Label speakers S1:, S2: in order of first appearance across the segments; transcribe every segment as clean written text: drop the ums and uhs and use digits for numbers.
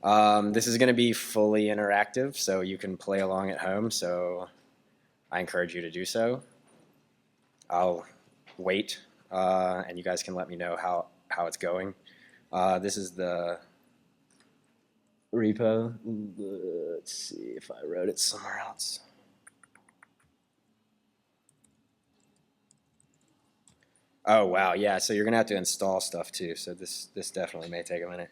S1: This is going to be fully interactive, so you can play along at home, so I encourage you to do so. I'll wait, and you guys can let me know how it's going. This is the repo. Let's see if I wrote it somewhere else. Oh, wow, yeah, so you're going to have to install stuff too, so this definitely may take a minute.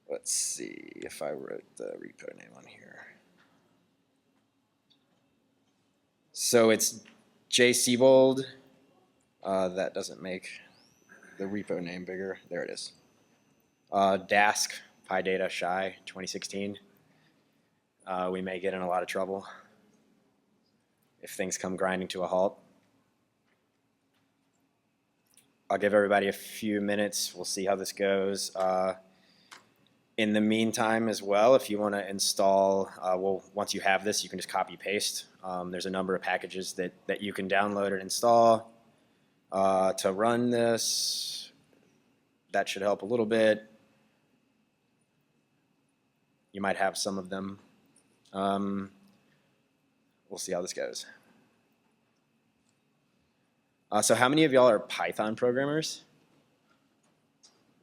S1: Let's see if I wrote the repo name on here. So it's Seabold. That doesn't make the repo name bigger. There it is. Dask, PyData Chi 2016. We may get in a lot of trouble if things come grinding to a halt. I'll give everybody a few minutes. We'll see how this goes. In the meantime as well, if you want to install, well, once you have this, you can just copy paste. There's a number of packages that you can download and install to run this. That should help a little bit. You might have some of them. We'll see how this goes. So how many of y'all are Python programmers?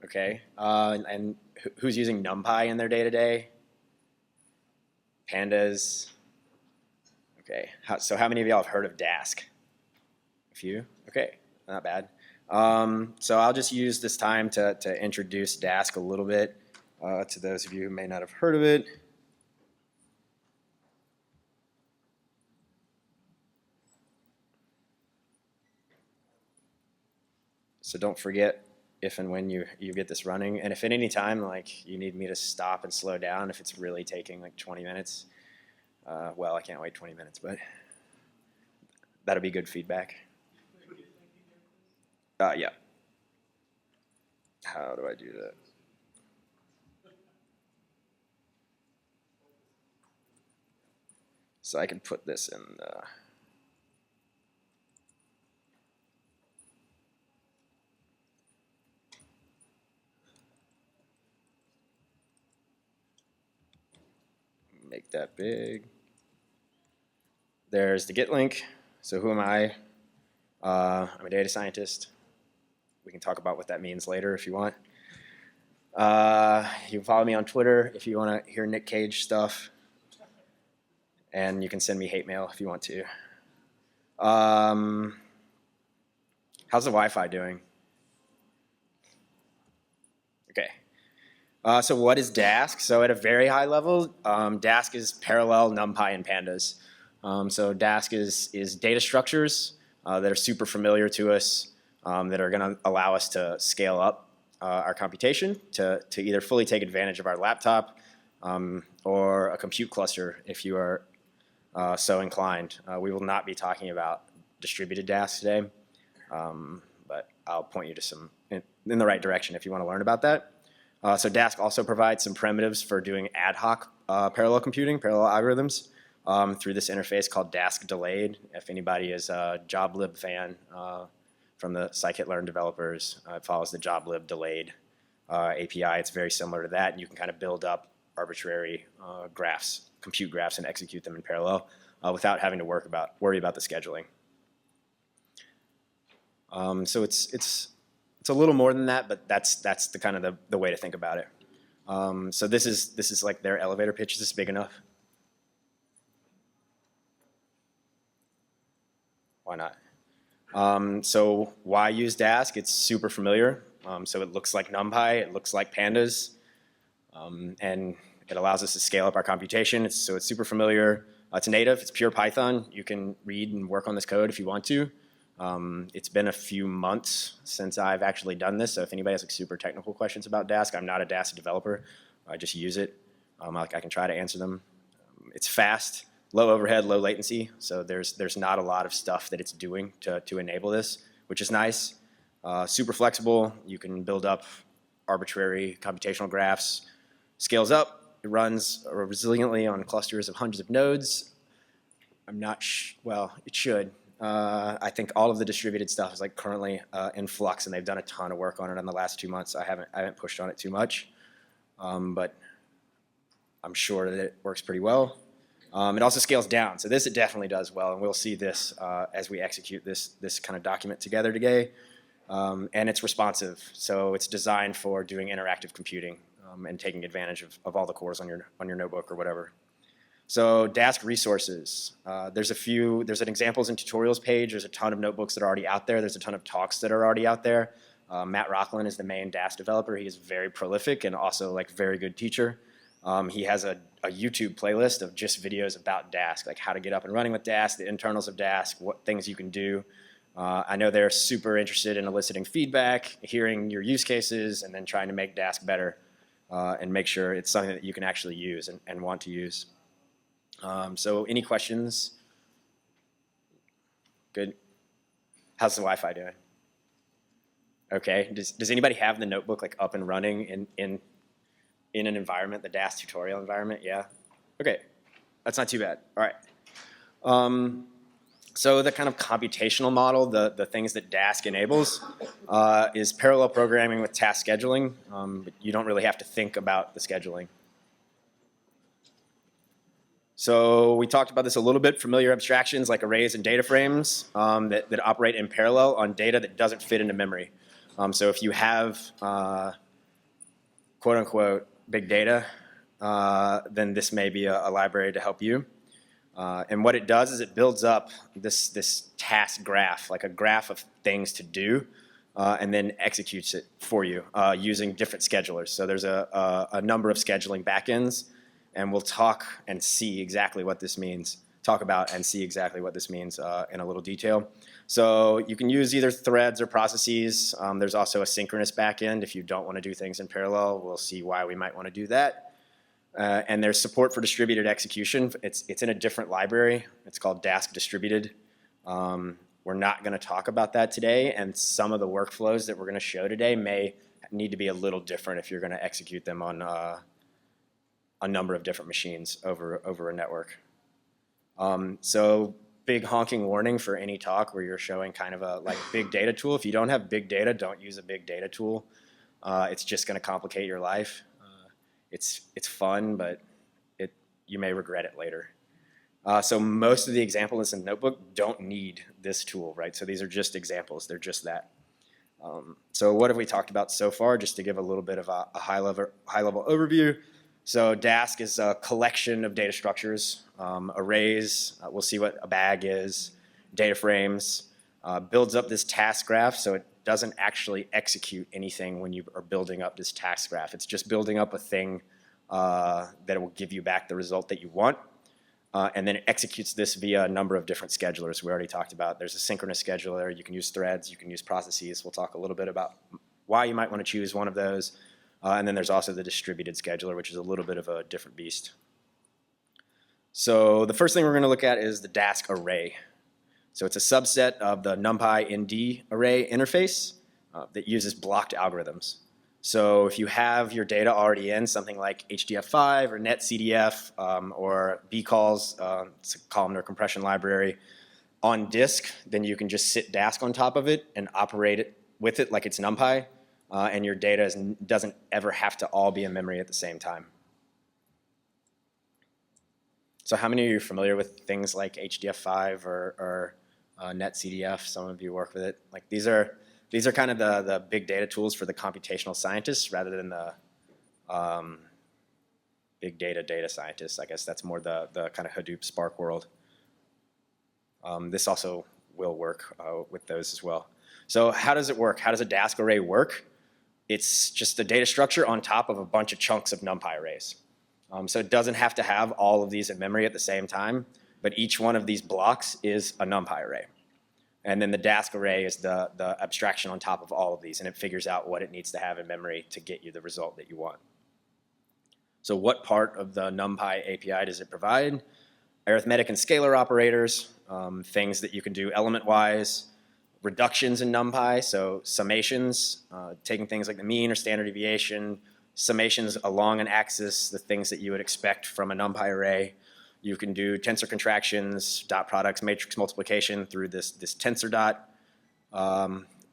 S1: Okay, and who's using NumPy in their day-to-day? Pandas. Okay, so how many of y'all have heard of Dask? A few? Okay, not bad. So I'll just use this time to introduce Dask a little bit to those of you who may not have heard of it. So don't forget if and when you get this running. And if at any time like you need me to stop and slow down, if it's really taking like 20 minutes, well, I can't wait 20 minutes, but that'll be good feedback. Yeah. How do I do that? So I can put this in the... Make that big. There's the Git link. So who am I? I'm a data scientist. We can talk about what that means later if you want. You can follow me on Twitter if you want to hear Nick Cage stuff. And you can send me hate mail if you want to. How's the Wi-Fi doing? Okay. So what is Dask? So at a very high level, Dask is parallel, NumPy, and Pandas. So Dask is data structures that are super familiar to us, that are going to allow us to scale up our computation to either fully take advantage of our laptop or a compute cluster if you are so inclined. We will not be talking about distributed Dask today, but I'll point you to some in the right direction if you want to learn about that. So Dask also provides some primitives for doing ad hoc parallel computing, parallel algorithms through this interface called Dask Delayed. If anybody is a joblib fan from the scikit-learn developers, it follows the joblib delayed API. It's very similar to that, and you can kind of build up arbitrary graphs, compute graphs, and execute them in parallel without having to worry about the scheduling. So it's a little more than that, but that's the kind of the way to think about it. So this is like their elevator pitch. Is this big enough? Why not? So why use Dask? It's super familiar. So it looks like NumPy, it looks like Pandas, and it allows us to scale up our computation. So it's super familiar. It's native. It's pure Python. You can read and work on this code if you want to. It's been a few months since I've actually done this, so if anybody has like super technical questions about Dask, I'm not a Dask developer. I just use it. I can try to answer them. It's fast, low overhead, low latency, so there's not a lot of stuff that it's doing to enable this, which is nice. Super flexible. You can build up arbitrary computational graphs. Scales up. It runs resiliently on clusters of hundreds of nodes. I'm not well, it should. I think all of the distributed stuff is like currently in flux, and they've done a ton of work on it in the last 2 months. I haven't pushed on it too much, but I'm sure that it works pretty well. It also scales down, so this it definitely does well, and we'll see this as we execute this kind of document together today. And it's responsive, so it's designed for doing interactive computing and taking advantage of all the cores on your notebook or whatever. So Dask resources. There's an examples and tutorials page. There's a ton of notebooks that are already out there. There's a ton of talks that are already out there. Matt Rocklin is the main Dask developer. He is very prolific and also like very good teacher. He has a YouTube playlist of just videos about Dask, like how to get up and running with Dask, the internals of Dask, what things you can do. I know they're super interested in eliciting feedback, hearing your use cases, and then trying to make Dask better and make sure it's something that you can actually use and want to use. So any questions? Good. How's the Wi-Fi doing? Okay. Does anybody have the notebook like up and running in an environment, the Dask tutorial environment? Yeah. Okay. That's not too bad. All right. So the kind of computational model, the things that Dask enables, is parallel programming with task scheduling. But you don't really have to think about the scheduling. So we talked about this a little bit, familiar abstractions like arrays and data frames that operate in parallel on data that doesn't fit into memory. So if you have, quote unquote, big data, then this may be a library to help you. And what it does is it builds up this task graph, like a graph of things to do, and then executes it for you using different schedulers. So there's a number of scheduling backends, and we'll talk and see exactly what this means, talk about and see exactly what this means in a little detail. So you can use either threads or processes. There's also a synchronous backend if you don't want to do things in parallel. We'll see why we might want to do that. And there's support for distributed execution. It's in a different library. It's called Dask Distributed. We're not going to talk about that today, and some of the workflows that we're going to show today may need to be a little different if you're going to execute them on a number of different machines over a network. So big honking warning for any talk where you're showing kind of a like big data tool. If you don't have big data, don't use a big data tool. It's just going to complicate your life. It's fun, but you may regret it later. So most of the examples in the notebook don't need this tool, right? So these are just examples. They're just that. So what have we talked about so far? Just to give a little bit of a high-level overview. So Dask is a collection of data structures, arrays. We'll see what a bag is, data frames. Builds up this task graph, so it doesn't actually execute anything when you are building up this task graph. It's just building up a thing that will give you back the result that you want. And then it executes this via a number of different schedulers we already talked about. There's a synchronous scheduler. You can use threads. You can use processes. We'll talk a little bit about why you might want to choose one of those. And then there's also the distributed scheduler, which is a little bit of a different beast. So the first thing we're going to look at is the Dask array. So it's a subset of the NumPy ND array interface that uses blocked algorithms. So if you have your data already in something like HDF5 or netcdf or bcalls, it's a columnar compression library, on disk, then you can just sit Dask on top of it and operate it with it like it's NumPy. And your data doesn't ever have to all be in memory at the same time. So how many of you are familiar with things like HDF5 or netcdf? Some of you work with it. Like these are kind of the big data tools for the computational scientists rather than the big data scientists. I guess that's more the kind of Hadoop Spark world. This also will work with those as well. So how does it work? How does a Dask array work? It's just a data structure on top of a bunch of chunks of NumPy arrays. So it doesn't have to have all of these in memory at the same time, but each one of these blocks is a NumPy array. And then the Dask array is the abstraction on top of all of these, and it figures out what it needs to have in memory to get you the result that you want. So what part of the NumPy API does it provide? Arithmetic and scalar operators, things that you can do element-wise, reductions in NumPy, so summations, taking things like the mean or standard deviation, summations along an axis, the things that you would expect from a NumPy array. You can do tensor contractions, dot products, matrix multiplication through this tensor dot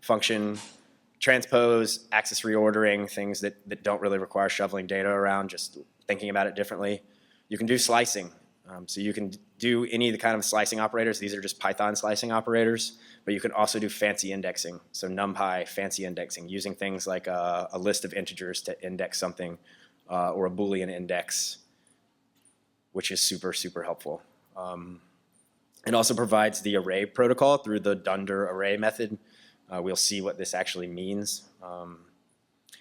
S1: function, transpose, axis reordering, things that don't really require shoveling data around, just thinking about it differently. You can do slicing. So you can do any of the kind of slicing operators. These are just Python slicing operators, but you can also do fancy indexing. So NumPy, fancy indexing, using things like a list of integers to index something or a Boolean index, which is super, super helpful. It also provides the array protocol through the dunder array method. We'll see what this actually means.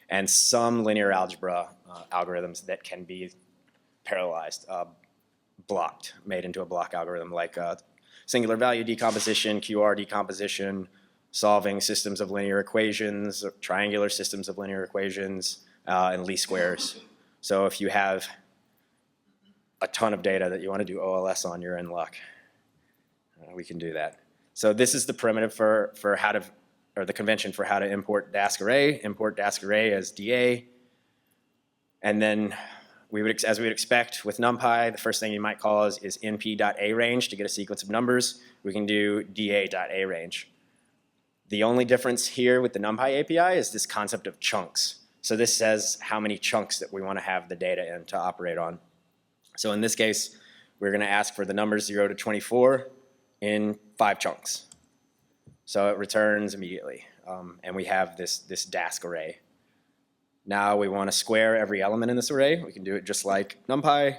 S1: And some linear algebra algorithms that can be parallelized, blocked, made into a block algorithm, like singular value decomposition, QR decomposition, solving systems of linear equations, triangular systems of linear equations, and least squares. So if you have a ton of data that you want to do OLS on, you're in luck. We can do that. So this is the primitive for how to, or the convention for how to import Dask array. Import Dask array as DA. And then as we would expect with NumPy, the first thing you might call is np.arange to get a sequence of numbers. We can do da.arange. The only difference here with the NumPy API is this concept of chunks. So this says how many chunks that we want to have the data in to operate on. So in this case, we're going to ask for the numbers 0 to 24 in 5 chunks. So it returns immediately. And we have this Dask array. Now we want to square every element in this array. We can do it just like NumPy.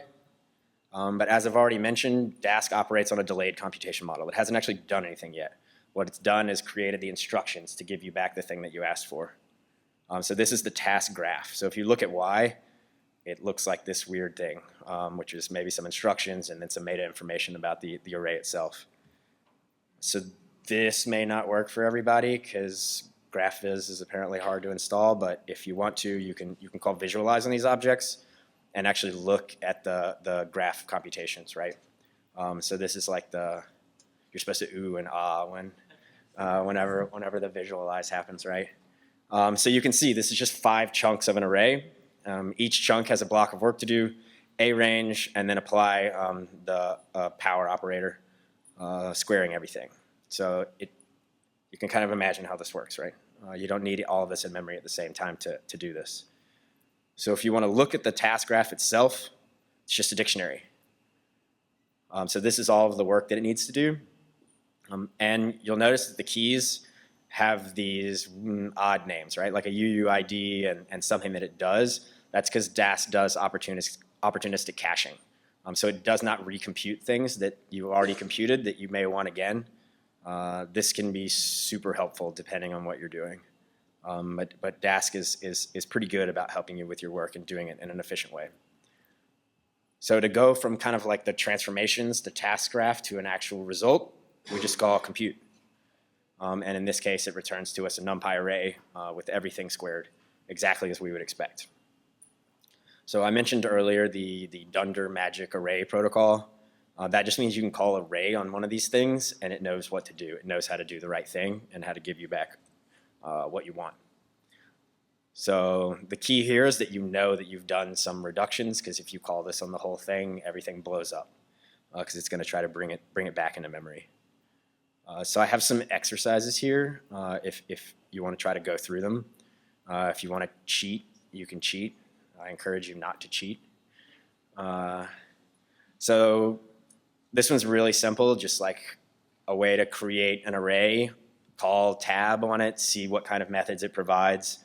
S1: But as I've already mentioned, Dask operates on a delayed computation model. It hasn't actually done anything yet. What it's done is created the instructions to give you back the thing that you asked for. So this is the task graph. So if you look at Y, it looks like this weird thing, which is maybe some instructions and then some meta information about the array itself. So this may not work for everybody because GraphViz is apparently hard to install, but if you want to, you can call visualize on these objects and actually look at the graph computations, right? So this is like you're supposed to ooh and ah whenever the visualize happens, right? So you can see this is just 5 chunks of an array. Each chunk has a block of work to do, arange, and then apply the power operator, squaring everything. So you can kind of imagine how this works, right? You don't need all of this in memory at the same time to do this. So if you want to look at the task graph itself, it's just a dictionary. So this is all of the work that it needs to do. And you'll notice that the keys have these odd names, right? Like a UUID and something that it does. That's because Dask does opportunistic caching. So it does not recompute things that you already computed that you may want again. This can be super helpful depending on what you're doing. But Dask is pretty good about helping you with your work and doing it in an efficient way. So to go from kind of like the transformations, the task graph, to an actual result, we just call compute. And in this case, it returns to us a NumPy array with everything squared, exactly as we would expect. So I mentioned earlier the dunder magic array protocol. That just means you can call array on one of these things, and it knows what to do. It knows how to do the right thing and how to give you back what you want. So the key here is that you know that you've done some reductions, because if you call this on the whole thing, everything blows up, because it's going to try to bring it back into memory. So I have some exercises here if you want to try to go through them. If you want to cheat, you can cheat. I encourage you not to cheat. So this one's really simple, just like a way to create an array, call tab on it, see what kind of methods it provides,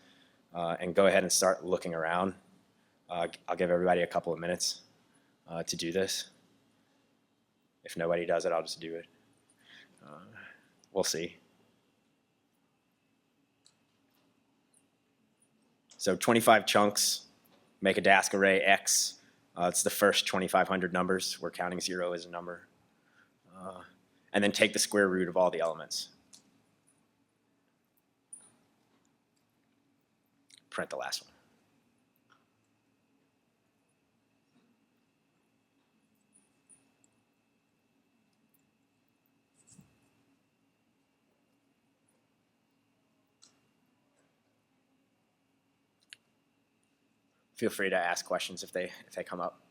S1: and go ahead and start looking around. I'll give everybody a couple of minutes to do this. If nobody does it, I'll just do it. We'll see. So 25 chunks, make a Dask array X. It's the first 2,500 numbers. We're counting 0 as a number. And then take the square root of all the elements. Print the last one. Feel free to ask questions if they come up.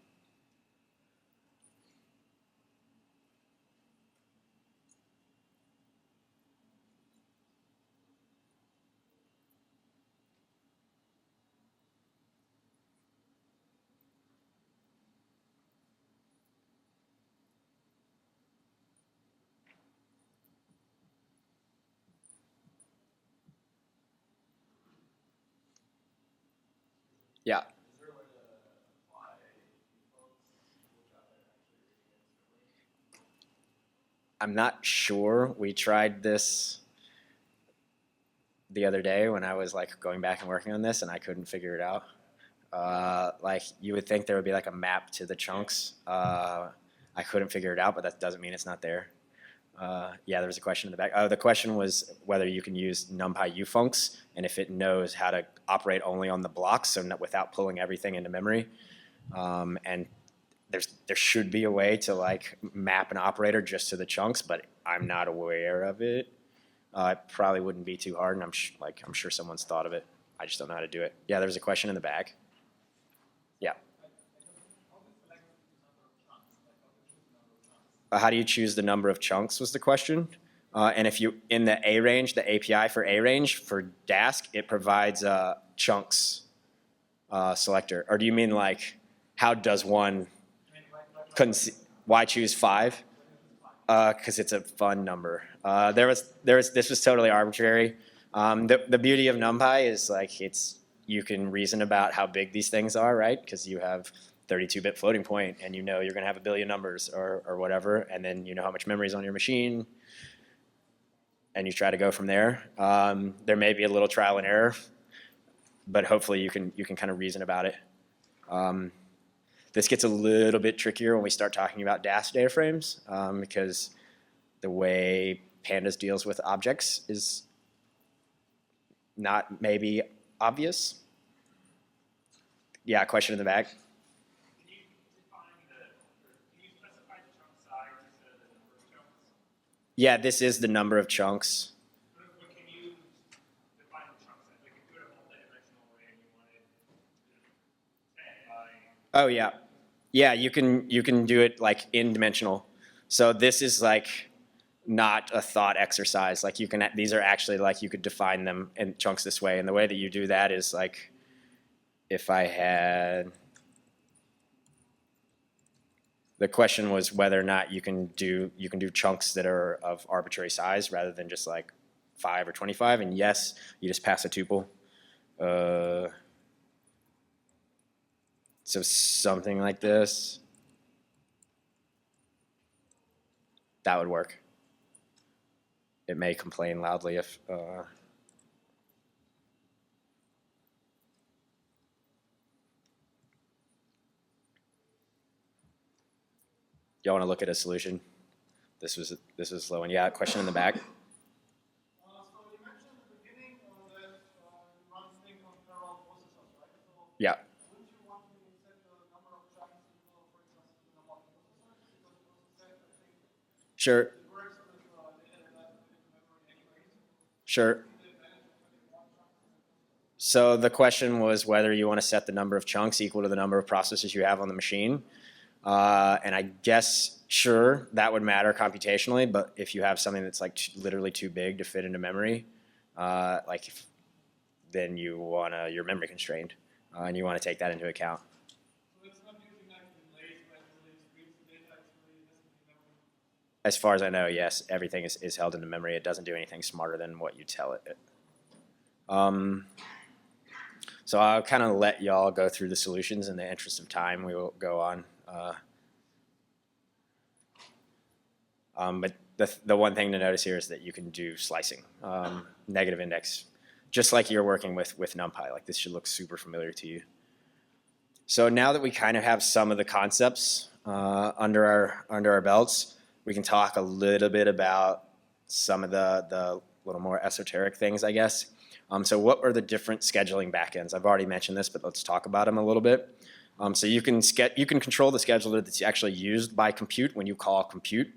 S1: Yeah. I'm not sure. We tried this the other day when I was like going back and working on this, and I couldn't figure it out. Like you would think there would be like a map to the chunks. I couldn't figure it out, but that doesn't mean it's not there. Yeah, there was a question in the back. The question was whether you can use NumPy ufuncs and if it knows how to operate only on the blocks, so without pulling everything into memory. And there should be a way to like map an operator just to the chunks, but I'm not aware of it. It probably wouldn't be too hard, and I'm sure someone's thought of it. I just don't know how to do it. Yeah, there was a question in the back. Yeah. How do you choose the number of chunks was the question. And if you, in the A range, the API for A range for Dask, it provides a chunks selector. Or do you mean like, how does one, why choose 5? Because it's a fun number. This was totally arbitrary. The beauty of NumPy is like you can reason about how big these things are, right? Because you have 32-bit floating point, and you know you're going to have a billion numbers or whatever, and then you know how much memory is on your machine, and you try to go from there. There may be a little trial and error, but hopefully you can kind of reason about it. This gets a little bit trickier when we start talking about Dask data frames, because the way Pandas deals with objects is not maybe obvious. Yeah, question in the back. Yeah, this is the number of chunks.
S2: But can you define the chunk size? Like if you were a multi-dimensional array and you wanted 10 by...
S1: Oh yeah, yeah. You can do it like in dimensional. So this is like not a thought exercise. Like these are actually like you could define them in chunks this way. And the way that you do that is like if I had. The question was whether or not you can do chunks that are of arbitrary size rather than just like 5 or 25. And yes, you just pass a tuple. So something like this. That would work. It may complain loudly if. Y'all want to look at a solution? This was slow one. Yeah, question in the back.
S2: So you mentioned at the beginning that you run things on parallel processors, right? So
S1: Yeah.
S2: wouldn't you want to set the number of chunks equal, for example, to the number of processors? Because it was said, I think,
S1: Sure.
S2: it works with data that into memory anyways.
S1: Sure. So the question was whether you want to set the number of chunks equal to the number of processors you have on the machine. And I guess, sure, that would matter computationally, but if you have something that's like literally too big to fit into memory, then you're memory constrained, and you want to take that into account.
S2: So it's not using like delays when it really streams the data, it's really listening memory.
S1: As far as I know, yes, everything is held into memory. It doesn't do anything smarter than what you tell it. So I'll kind of let y'all go through the solutions. In the interest of time, we will go on. But the one thing to notice here is that you can do slicing, negative index, just like you're working with NumPy. Like this should look super familiar to you. So now that we kind of have some of the concepts under our belts, we can talk a little bit about some of the little more esoteric things, I guess. So what are the different scheduling backends? I've already mentioned this, but let's talk about them a little bit. So you can control the scheduler that's actually used by compute when you call compute.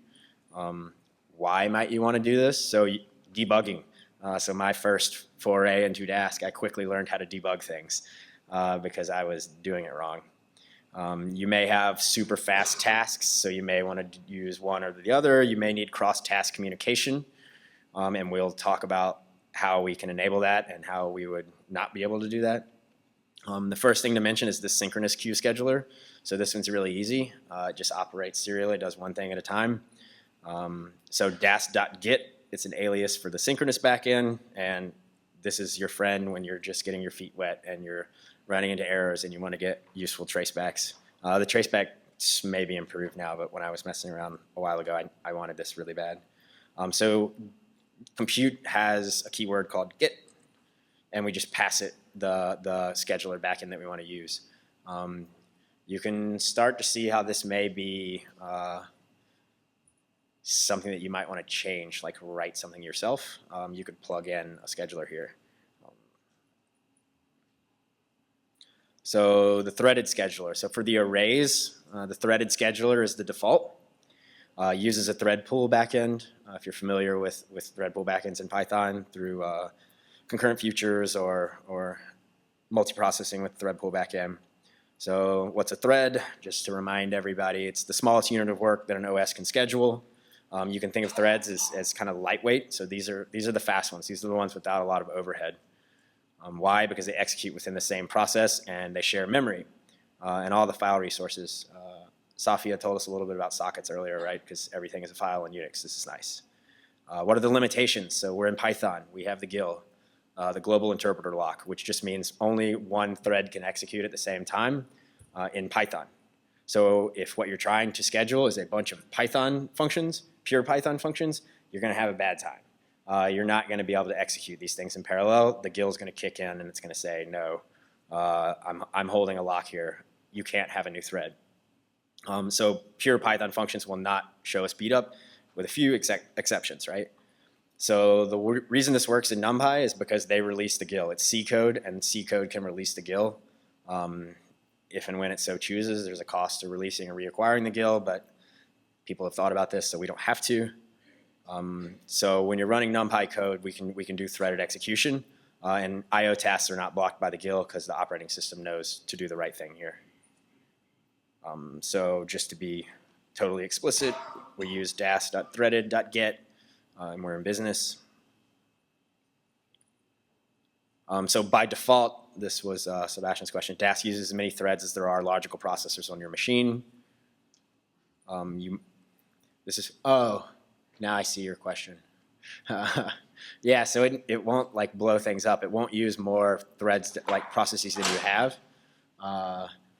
S1: Why might you want to do this? So debugging. So my first foray into Dask, I quickly learned how to debug things because I was doing it wrong. You may have super fast tasks, so you may want to use one or the other. You may need cross-task communication, and we'll talk about how we can enable that and how we would not be able to do that. The first thing to mention is the synchronous queue scheduler. So this one's really easy. It just operates serially, it does one thing at a time. So dask.get, it's an alias for the synchronous backend, and this is your friend when you're just getting your feet wet and you're running into errors and you want to get useful tracebacks. The tracebacks may be improved now, but when I was messing around a while ago, I wanted this really bad. So compute has a keyword called get, and we just pass it the scheduler backend that we want to use. You can start to see how this may be something that you might want to change, like write something yourself. You could plug in a scheduler here. So the threaded scheduler. So for the arrays, the threaded scheduler is the default. Uses a thread pool backend. If you're familiar with thread pool backends in Python through concurrent futures or multiprocessing with thread pool backend. So what's a thread? Just to remind everybody, it's the smallest unit of work that an OS can schedule. You can think of threads as kind of lightweight. So these are the fast ones. These are the ones without a lot of overhead. Why? Because they execute within the same process and they share memory and all the file resources. Safia told us a little bit about sockets earlier, right? Because everything is a file in Unix. This is nice. What are the limitations? So we're in Python. We have the GIL, the global interpreter lock, which just means only one thread can execute at the same time in Python. So if what you're trying to schedule is a bunch of Python functions, pure Python functions, you're going to have a bad time. You're not going to be able to execute these things in parallel. The GIL is going to kick in and it's going to say, no, I'm holding a lock here. You can't have a new thread. So pure Python functions will not show a speed up with a few exceptions, right? So the reason this works in NumPy is because they release the GIL. It's C code, and C code can release the GIL. If and when it so chooses, there's a cost to releasing or reacquiring the GIL, but people have thought about this, so we don't have to. So when you're running NumPy code, we can do threaded execution, and I/O tasks are not blocked by the GIL because the operating system knows to do the right thing here. So just to be totally explicit, we use dask.threaded.get, and we're in business. So by default, this was Sebastian's question, Dask uses as many threads as there are logical processors on your machine. Oh, now I see your question. Yeah, so it won't like blow things up. It won't use more threads, like processes than you have.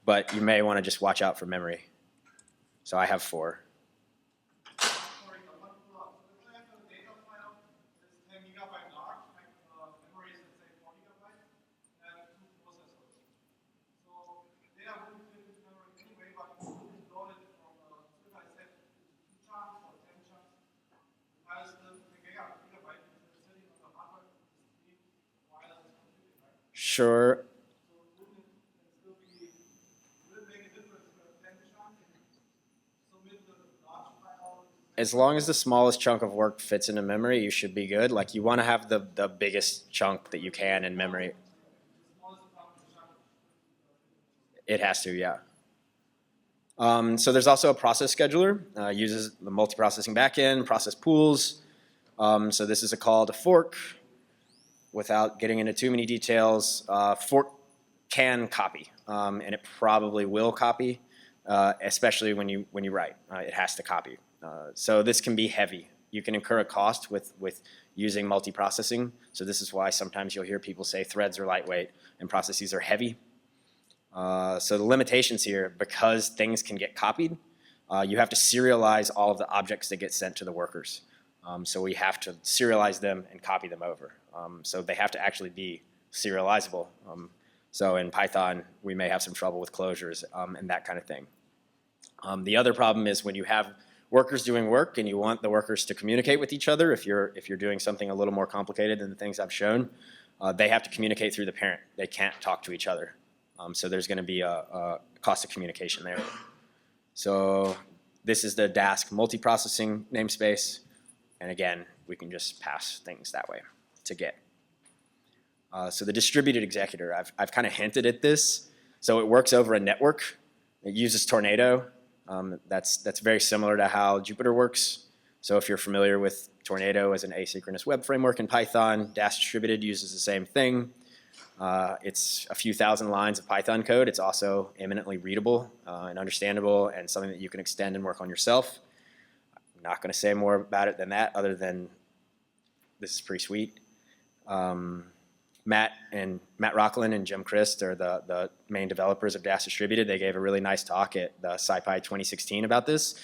S1: But you may want to just watch out for memory. So I have 4.
S2: Sorry, but if I have a data file that's 10 gigabyte large, memory is, let's say, 4 gigabytes, and 2 processors. So data wouldn't fit into memory anyway, but you could load it from, if I said 2 chunks or 10 chunks, the file is still 10 gigabyte, it's sitting on the hardware stream while it's computing, right?
S1: Sure. As long as the smallest chunk of work fits into memory, you should be good. Like you want to have the biggest chunk that you can in memory. It has to, yeah. So there's also a process scheduler. Uses the multiprocessing backend, process pools. So this is a call to fork. Without getting into too many details, fork can copy, and it probably will copy, especially when you write. It has to copy. So this can be heavy. You can incur a cost with using multiprocessing. So this is why sometimes you'll hear people say threads are lightweight and processes are heavy. So the limitations here, because things can get copied, you have to serialize all of the objects that get sent to the workers. So we have to serialize them and copy them over. So they have to actually be serializable. So in Python, we may have some trouble with closures and that kind of thing. The other problem is when you have workers doing work and you want the workers to communicate with each other, if you're doing something a little more complicated than the things I've shown, they have to communicate through the parent. They can't talk to each other. So there's going to be a cost of communication there. So this is the Dask multiprocessing namespace. And again, we can just pass things that way to get. So the distributed executor, I've kind of hinted at this. So it works over a network. It uses Tornado. That's very similar to how Jupyter works. So if you're familiar with Tornado as an asynchronous web framework in Python, Dask distributed uses the same thing. It's a few thousand lines of Python code. It's also eminently readable and understandable and something that you can extend and work on yourself. I'm not going to say more about it than that other than this is pretty sweet. Matt Rocklin and Jim Christ are the main developers of Dask Distributed. They gave a really nice talk at the SciPy 2016 about this,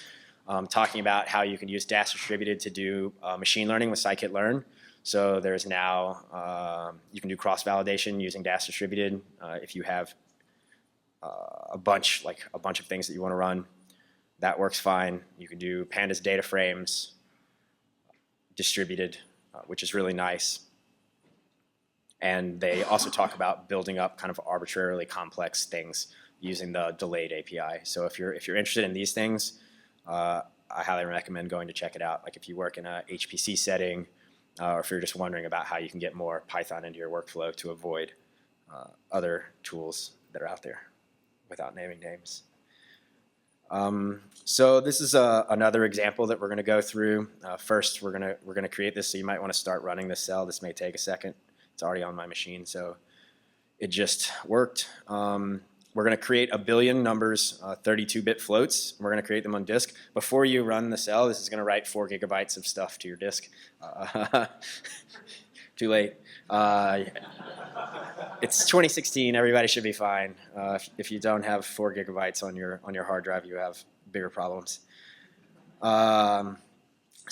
S1: talking about how you can use Dask Distributed to do machine learning with scikit-learn. So there's now, you can do cross-validation using Dask Distributed if you have a bunch of things that you want to run. That works fine. You can do pandas data frames distributed, which is really nice. And they also talk about building up kind of arbitrarily complex things using the delayed API. So if you're interested in these things, I highly recommend going to check it out. Like if you work in a HPC setting, or if you're just wondering about how you can get more Python into your workflow to avoid other tools that are out there without naming names. So this is another example that we're going to go through. First, we're going to create this, so you might want to start running this cell. This may take a second. It's already on my machine, so it just worked. We're going to create a billion numbers, 32-bit floats. We're going to create them on disk. Before you run the cell, this is going to write 4 gigabytes of stuff to your disk. Too late. It's 2016. Everybody should be fine. If you don't have 4 gigabytes on your hard drive, you have bigger problems. So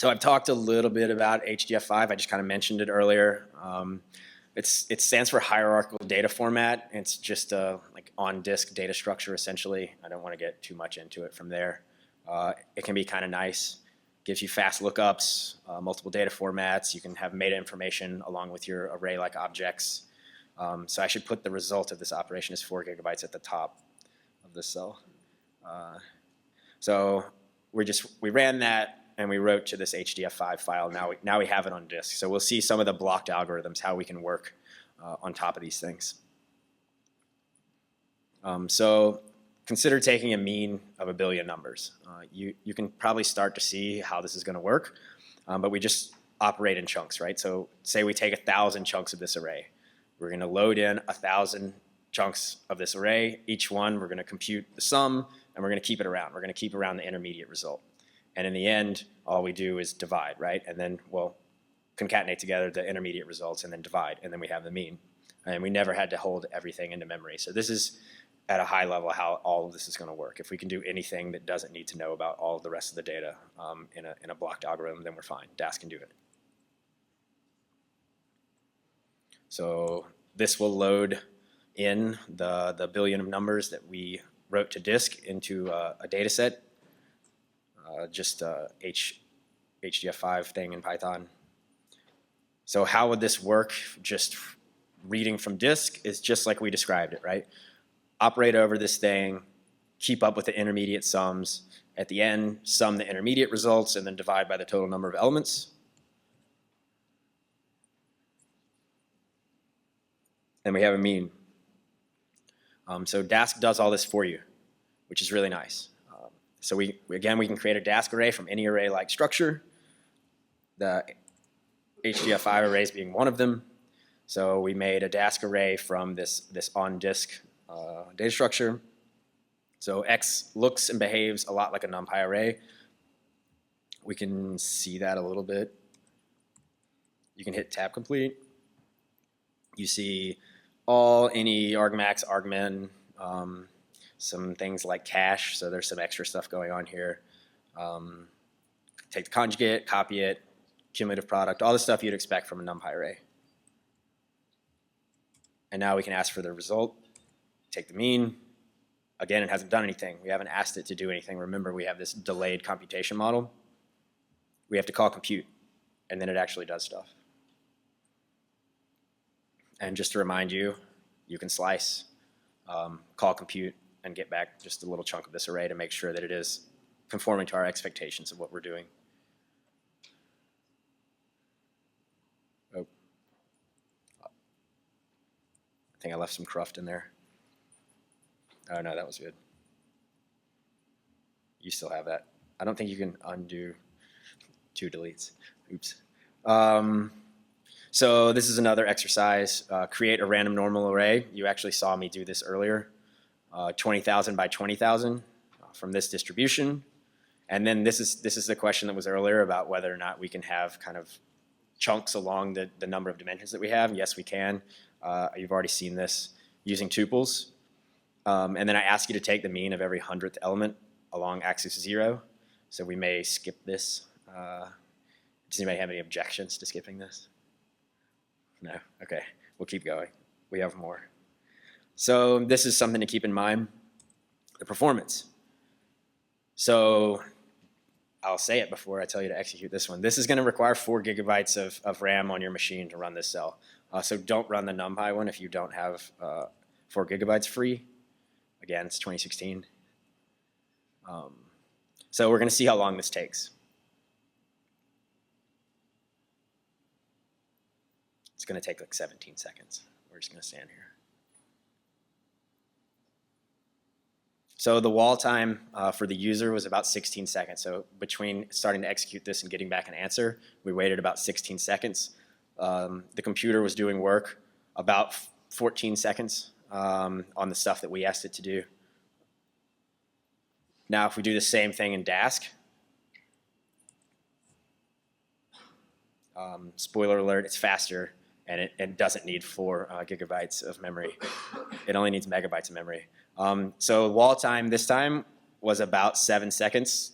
S1: I've talked a little bit about HDF5. I just kind of mentioned it earlier. It stands for hierarchical data format. It's just a like on-disk data structure, essentially. I don't want to get too much into it from there. It can be kind of nice. Gives you fast lookups, multiple data formats. You can have meta information along with your array-like objects. So I should put the result of this operation as 4 gigabytes at the top of the cell. So we ran that, and we wrote to this HDF5 file. Now we have it on disk. So we'll see some of the blocked algorithms, how we can work on top of these things. So consider taking a mean of a billion numbers. You can probably start to see how this is going to work, but we just operate in chunks, right? So say we take 1,000 chunks of this array. We're going to load in 1,000 chunks of this array. Each one, we're going to compute the sum, and we're going to keep it around. We're going to keep around the intermediate result. And in the end, all we do is divide, right? And then we'll concatenate together the intermediate results and then divide, and then we have the mean. And we never had to hold everything into memory. So this is, at a high level, how all of this is going to work. If we can do anything that doesn't need to know about all of the rest of the data in a blocked algorithm, then we're fine. Dask can do it. So this will load in the billion of numbers that we wrote to disk into a data set. Just HDF5 thing in Python. So how would this work? Just reading from disk is just like we described it, right? Operate over this thing, keep up with the intermediate sums. At the end, sum the intermediate results, and then divide by the total number of elements. And we have a mean. So Dask does all this for you, which is really nice. So we can create a Dask array from any array-like structure, the HDF5 arrays being one of them. So we made a Dask array from this on-disk data structure. So X looks and behaves a lot like a NumPy array. We can see that a little bit. You can hit tab complete. You see any argmax, argmin, some things like cache, so there's some extra stuff going on here. Take the conjugate, copy it, cumulative product, all the stuff you'd expect from a NumPy array. And now we can ask for the result, take the mean. Again, it hasn't done anything. We haven't asked it to do anything. Remember, we have this delayed computation model. We have to call compute, and then it actually does stuff. And just to remind you, you can slice, call compute, and get back just a little chunk of this array to make sure that it is conforming to our expectations of what we're doing. Oh. I think I left some cruft in there. Oh no, that was good. You still have that. I don't think you can undo 2 deletes. Oops. So this is another exercise. Create a random normal array. You actually saw me do this earlier. 20,000 by 20,000 from this distribution. And then this is the question that was earlier about whether or not we can have kind of chunks along the number of dimensions that we have. Yes, we can. You've already seen this using tuples. And then I ask you to take the mean of every 100th element along axis 0. So we may skip this. Does anybody have any objections to skipping this? No? Okay, we'll keep going. We have more. So this is something to keep in mind, the performance. So I'll say it before I tell you to execute this one. This is going to require 4 gigabytes of RAM on your machine to run this cell. So don't run the NumPy one if you don't have 4 gigabytes free. Again, it's 2016. So we're going to see how long this takes. It's going to take like 17 seconds. We're just going to stand here. So the wall time for the user was about 16 seconds. So between starting to execute this and getting back an answer, we waited about 16 seconds. The computer was doing work about 14 seconds on the stuff that we asked it to do. Now, if we do the same thing in Dask, spoiler alert, it's faster, and it doesn't need 4 gigabytes of memory. It only needs megabytes of memory. So wall time this time was about 7 seconds.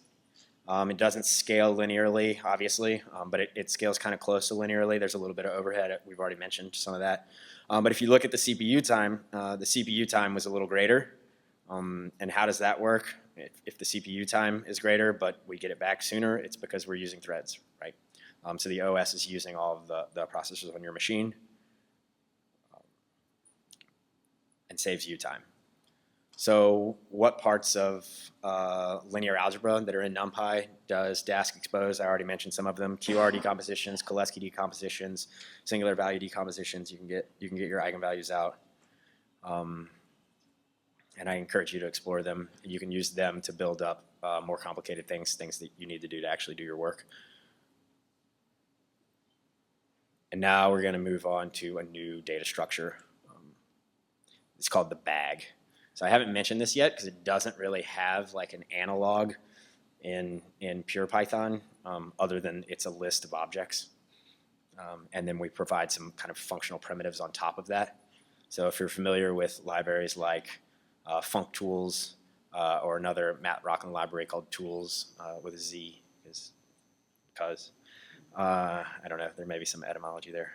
S1: It doesn't scale linearly, obviously, but it scales kind of close to linearly. There's a little bit of overhead. We've already mentioned some of that. But if you look at the CPU time was a little greater. And how does that work? If the CPU time is greater, but we get it back sooner, it's because we're using threads, right? So the OS is using all of the processors on your machine and saves you time. So what parts of linear algebra that are in NumPy does Dask expose? I already mentioned some of them. QR decompositions, Cholesky decompositions, singular value decompositions. You can get your eigenvalues out. And I encourage you to explore them. You can use them to build up more complicated things that you need to do to actually do your work. And now we're going to move on to a new data structure. It's called the bag. So I haven't mentioned this yet because it doesn't really have like an analog in pure Python other than it's a list of objects. And then we provide some kind of functional primitives on top of that. So if you're familiar with libraries like functools or another Matt Rocklin library called tools with a Z, because I don't know, there may be some etymology there.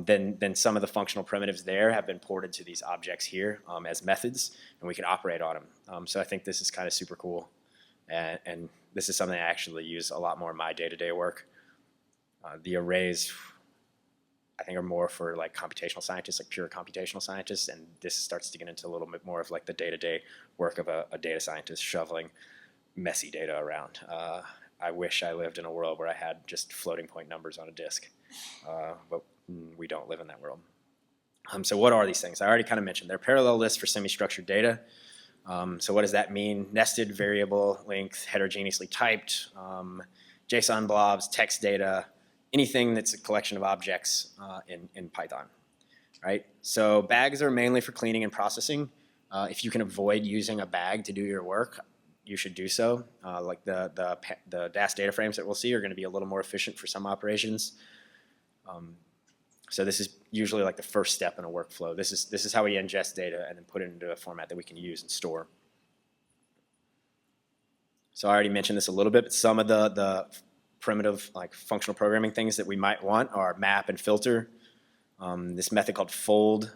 S1: Then some of the functional primitives there have been ported to these objects here as methods, and we can operate on them. So I think this is kind of super cool, and this is something I actually use a lot more in my day-to-day work. The arrays, I think, are more for like computational scientists, like pure computational scientists, and this starts to get into a little bit more of like the day-to-day work of a data scientist shoveling messy data around. I wish I lived in a world where I had just floating point numbers on a disk, but we don't live in that world. So what are these things? I already kind of mentioned. They're parallel lists for semi-structured data. So what does that mean? Nested variable length, heterogeneously typed, JSON blobs, text data, anything that's a collection of objects in Python, right? So bags are mainly for cleaning and processing. If you can avoid using a bag to do your work, you should do so. Like the Dask data frames that we'll see are going to be a little more efficient for some operations. So this is usually like the first step in a workflow. This is how we ingest data and then put it into a format that we can use and store. So I already mentioned this a little bit, but some of the primitive like functional programming things that we might want are map and filter. This method called fold,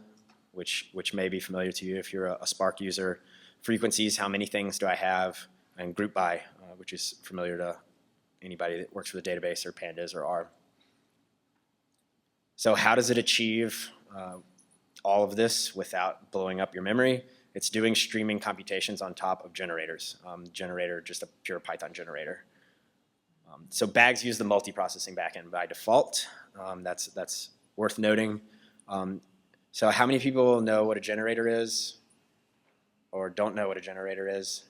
S1: which may be familiar to you if you're a Spark user. Frequencies, how many things do I have? And group by, which is familiar to anybody that works with a database or pandas or R. So how does it achieve all of this without blowing up your memory? It's doing streaming computations on top of generators. Generator, just a pure Python generator. So bags use the multiprocessing backend by default. That's worth noting. So how many people know what a generator is or don't know what a generator is?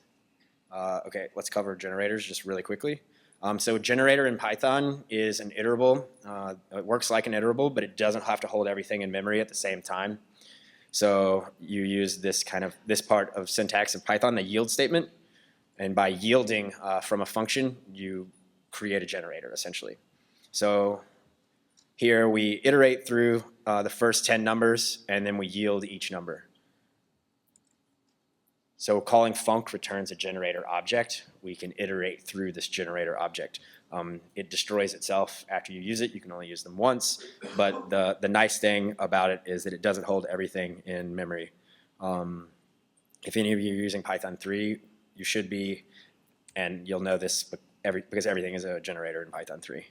S1: Okay, let's cover generators just really quickly. So generator in Python is an iterable. It works like an iterable, but it doesn't have to hold everything in memory at the same time. So you use this part of syntax of Python, the yield statement, and by yielding from a function, you create a generator essentially. So Here we iterate through the first 10 numbers, and then we yield each number. So calling func returns a generator object. We can iterate through this generator object. It destroys itself after you use it. You can only use them once, but the nice thing about it is that it doesn't hold everything in memory. If any of you are using Python 3, you should be, and you'll know this because everything is a generator in Python 3,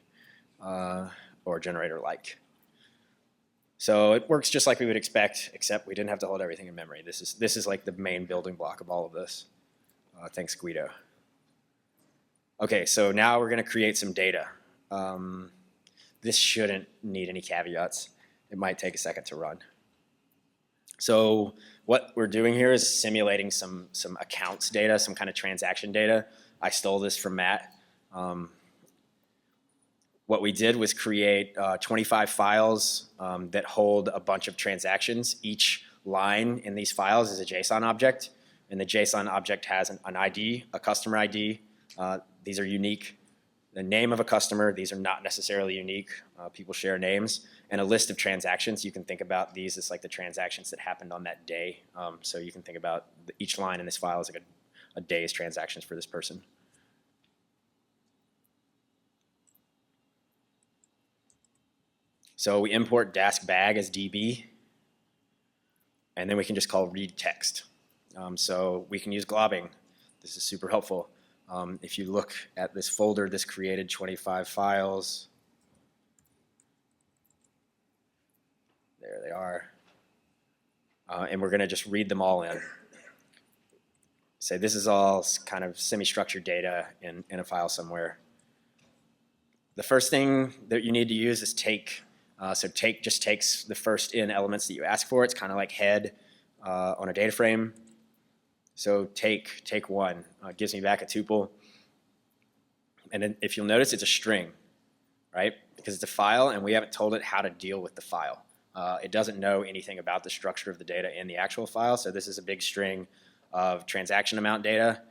S1: or generator-like. So it works just like we would expect, except we didn't have to hold everything in memory. This is like the main building block of all of this. Thanks, Guido. Okay, so now we're going to create some data. This shouldn't need any caveats. It might take a second to run. So what we're doing here is simulating some accounts data, some kind of transaction data. I stole this from Matt. What we did was create 25 files that hold a bunch of transactions. Each line in these files is a JSON object, and the JSON object has an ID, a customer ID. These are unique. The name of a customer, these are not necessarily unique. People share names. And a list of transactions. You can think about these as like the transactions that happened on that day. So you can think about each line in this file as like a day's transactions for this person. So we import Dask bag as DB, and then we can just call read text. So we can use globbing. This is super helpful. If you look at this folder, this created 25 files. There they are. And we're going to just read them all in. Say this is all kind of semi-structured data in a file somewhere. The first thing that you need to use is take. So take just takes the first in elements that you ask for. It's kind of like head on a data frame. So take one gives me back a tuple. And then if you'll notice, it's a string, right? Because it's a file, and we haven't told it how to deal with the file. It doesn't know anything about the structure of the data in the actual file. So this is a big string of transaction amount data.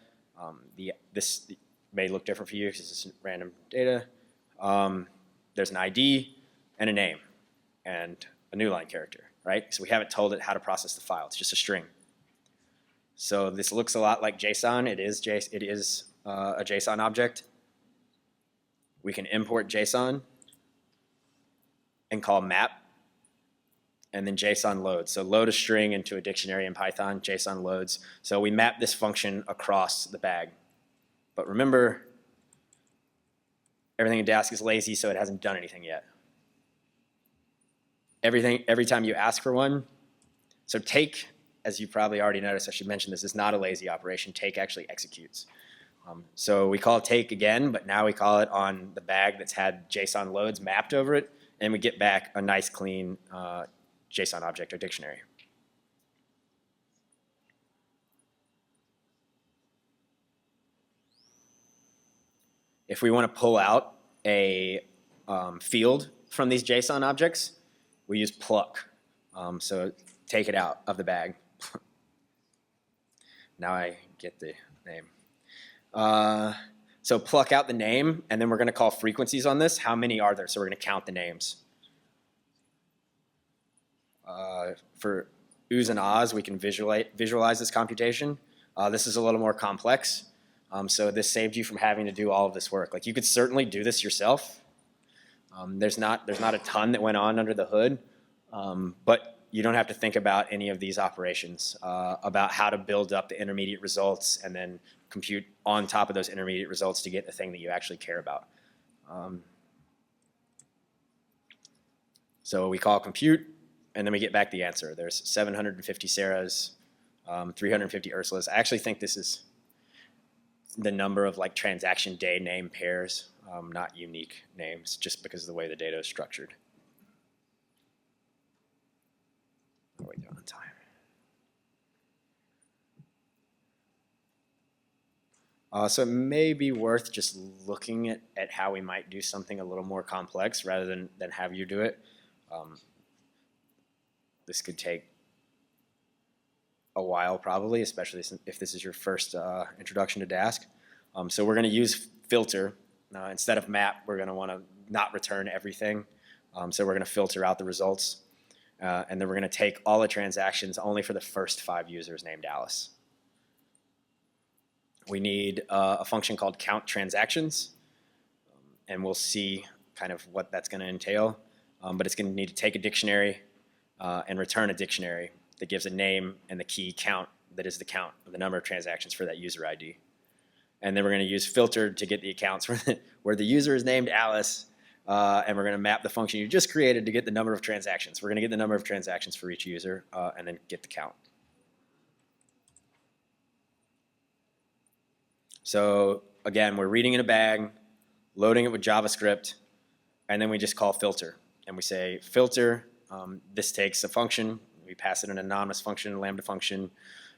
S1: This may look different for you because it's random data. There's an ID and a name and a new line character, right? So we haven't told it how to process the file. It's just a string. So this looks a lot like JSON. It is a JSON object. We can import JSON and call map, and then JSON loads. So load a string into a dictionary in Python, JSON loads. So we map this function across the bag. But remember, everything in Dask is lazy, so it hasn't done anything yet. Every time you ask for one, so take, as you probably already noticed, I should mention this is not a lazy operation. Take actually executes. So we call take again, but now we call it on the bag that's had JSON loads mapped over it, and we get back a nice clean JSON object or dictionary. If we want to pull out a field from these JSON objects, we use pluck. So take it out of the bag. Now I get the name. So pluck out the name, and then we're going to call frequencies on this. How many are there? So we're going to count the names. For oohs and ahs, we can visualize this computation. This is a little more complex. So this saved you from having to do all of this work. Like you could certainly do this yourself. There's not a ton that went on under the hood, but you don't have to think about any of these operations, about how to build up the intermediate results and then compute on top of those intermediate results to get the thing that you actually care about. So we call compute, and then we get back the answer. There's 750 Sarahs, 350 Ursulas. I actually think this is the number of like transaction day name pairs, not unique names, just because of the way the data is structured. What are we doing on time? So it may be worth just looking at how we might do something a little more complex rather than have you do it. This could take a while probably, especially if this is your first introduction to Dask. So we're going to use filter. Instead of map, we're going to want to not return everything. So we're going to filter out the results. And then we're going to take all the transactions only for the first 5 users named Alice. We need a function called count transactions. And we'll see kind of what that's going to entail. But it's going to need to take a dictionary and return a dictionary that gives a name and the key count that is the count of the number of transactions for that user ID. And then we're going to use filter to get the accounts where the user is named Alice, and we're going to map the function you just created to get the number of transactions. We're going to get the number of transactions for each user and then get the count. So again, we're reading in a bag, loading it with JavaScript, and then we just call filter. And we say filter, this takes a function, we pass it an anonymous function, a lambda function,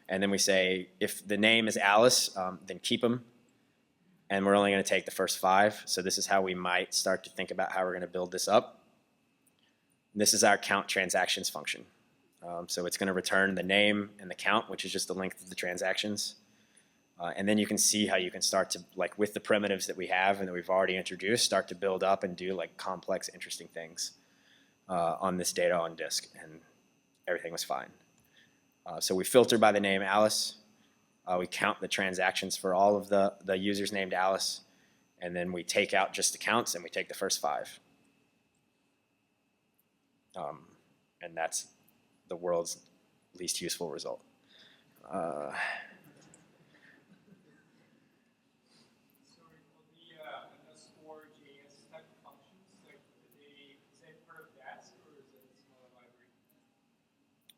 S1: and then we say if the name is Alice, then keep them. And we're only going to take the first 5. So this is how we might start to think about how we're going to build this up. And this is our count transactions function. So it's going to return the name and the count, which is just the length of the transactions. And then you can see how you can start to, like with the primitives that we have and that we've already introduced, start to build up and do like complex, interesting things on this data on disk. And everything was fine. So we filter by the name Alice. We count the transactions for all of the users named Alice. And then we take out just the counts and we take the first 5. And that's the world's least useful result.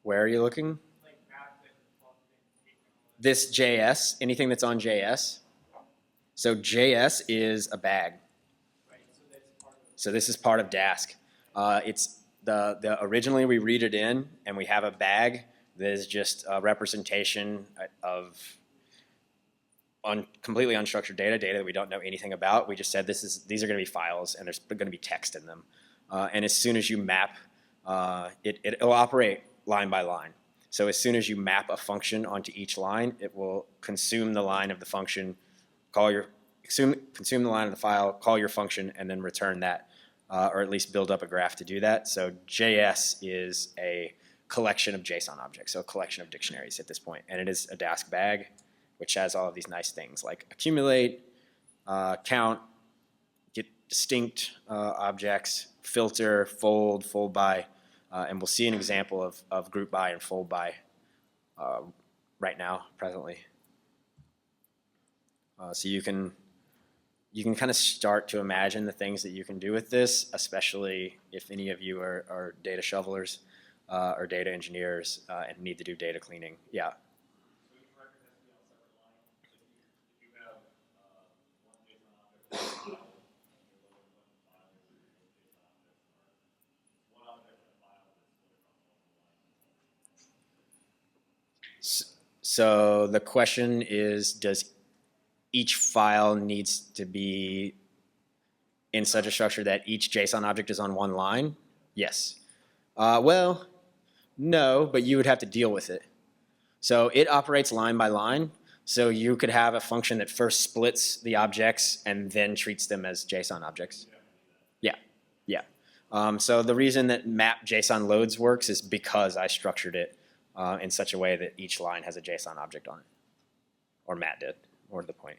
S1: Where are you looking? This JS, anything that's on JS. So JS is a bag. So this is part of Dask. It's originally we read it in and we have a bag that is just a representation of completely unstructured data that we don't know anything about. We just said these are going to be files and there's going to be text in them. And as soon as you map, it'll operate line by line. So as soon as you map a function onto each line, it will consume the line of the function, consume the line of the file, call your function, and then return that, or at least build up a graph to do that. So JS is a collection of JSON objects, so a collection of dictionaries at this point. And it is a Dask bag, which has all of these nice things like accumulate, count, get distinct objects, filter, fold by, and we'll see an example of group by and fold by right now, presently. So you can kind of start to imagine the things that you can do with this, especially if any of you are data shovelers or data engineers and need to do data cleaning. Yeah. So the question is, does each file needs to be in such a structure that each JSON object is on one line? Yes. Well, no, but you would have to deal with it. So it operates line by line. So you could have a function that first splits the objects and then treats them as JSON objects. Yeah. So the reason that map JSON loads works is because I structured it in such a way that each line has a JSON object on it. Or Matt did, more to the point.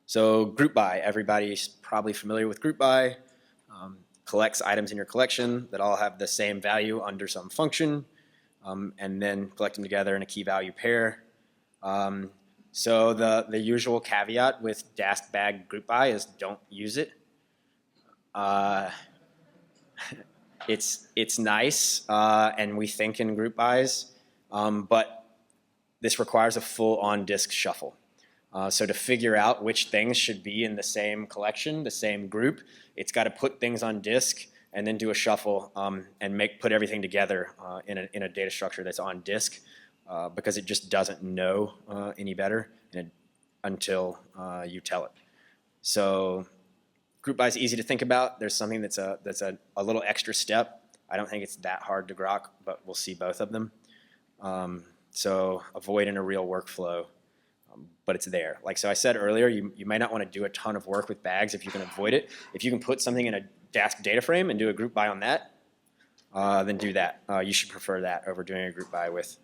S1: So group by, everybody's probably familiar with group by. Collects items in your collection that all have the same value under some function, and then collect them together in a key value pair. So the usual caveat with Dask bag group by is don't use it. It's nice, and we think in group bys, but this requires a full on-disk shuffle. So to figure out which things should be in the same collection, the same group, it's got to put things on disk and then do a shuffle and put everything together in a data structure that's on disk because it just doesn't know any better until you tell it. So group by is easy to think about. There's something that's a little extra step. I don't think it's that hard to grok, but we'll see both of them. So avoiding a real workflow but it's there. Like so I said earlier, you might not want to do a ton of work with bags if you can avoid it. If you can put something in a Dask data frame and do a group by on that, then do that. You should prefer that over doing a group by with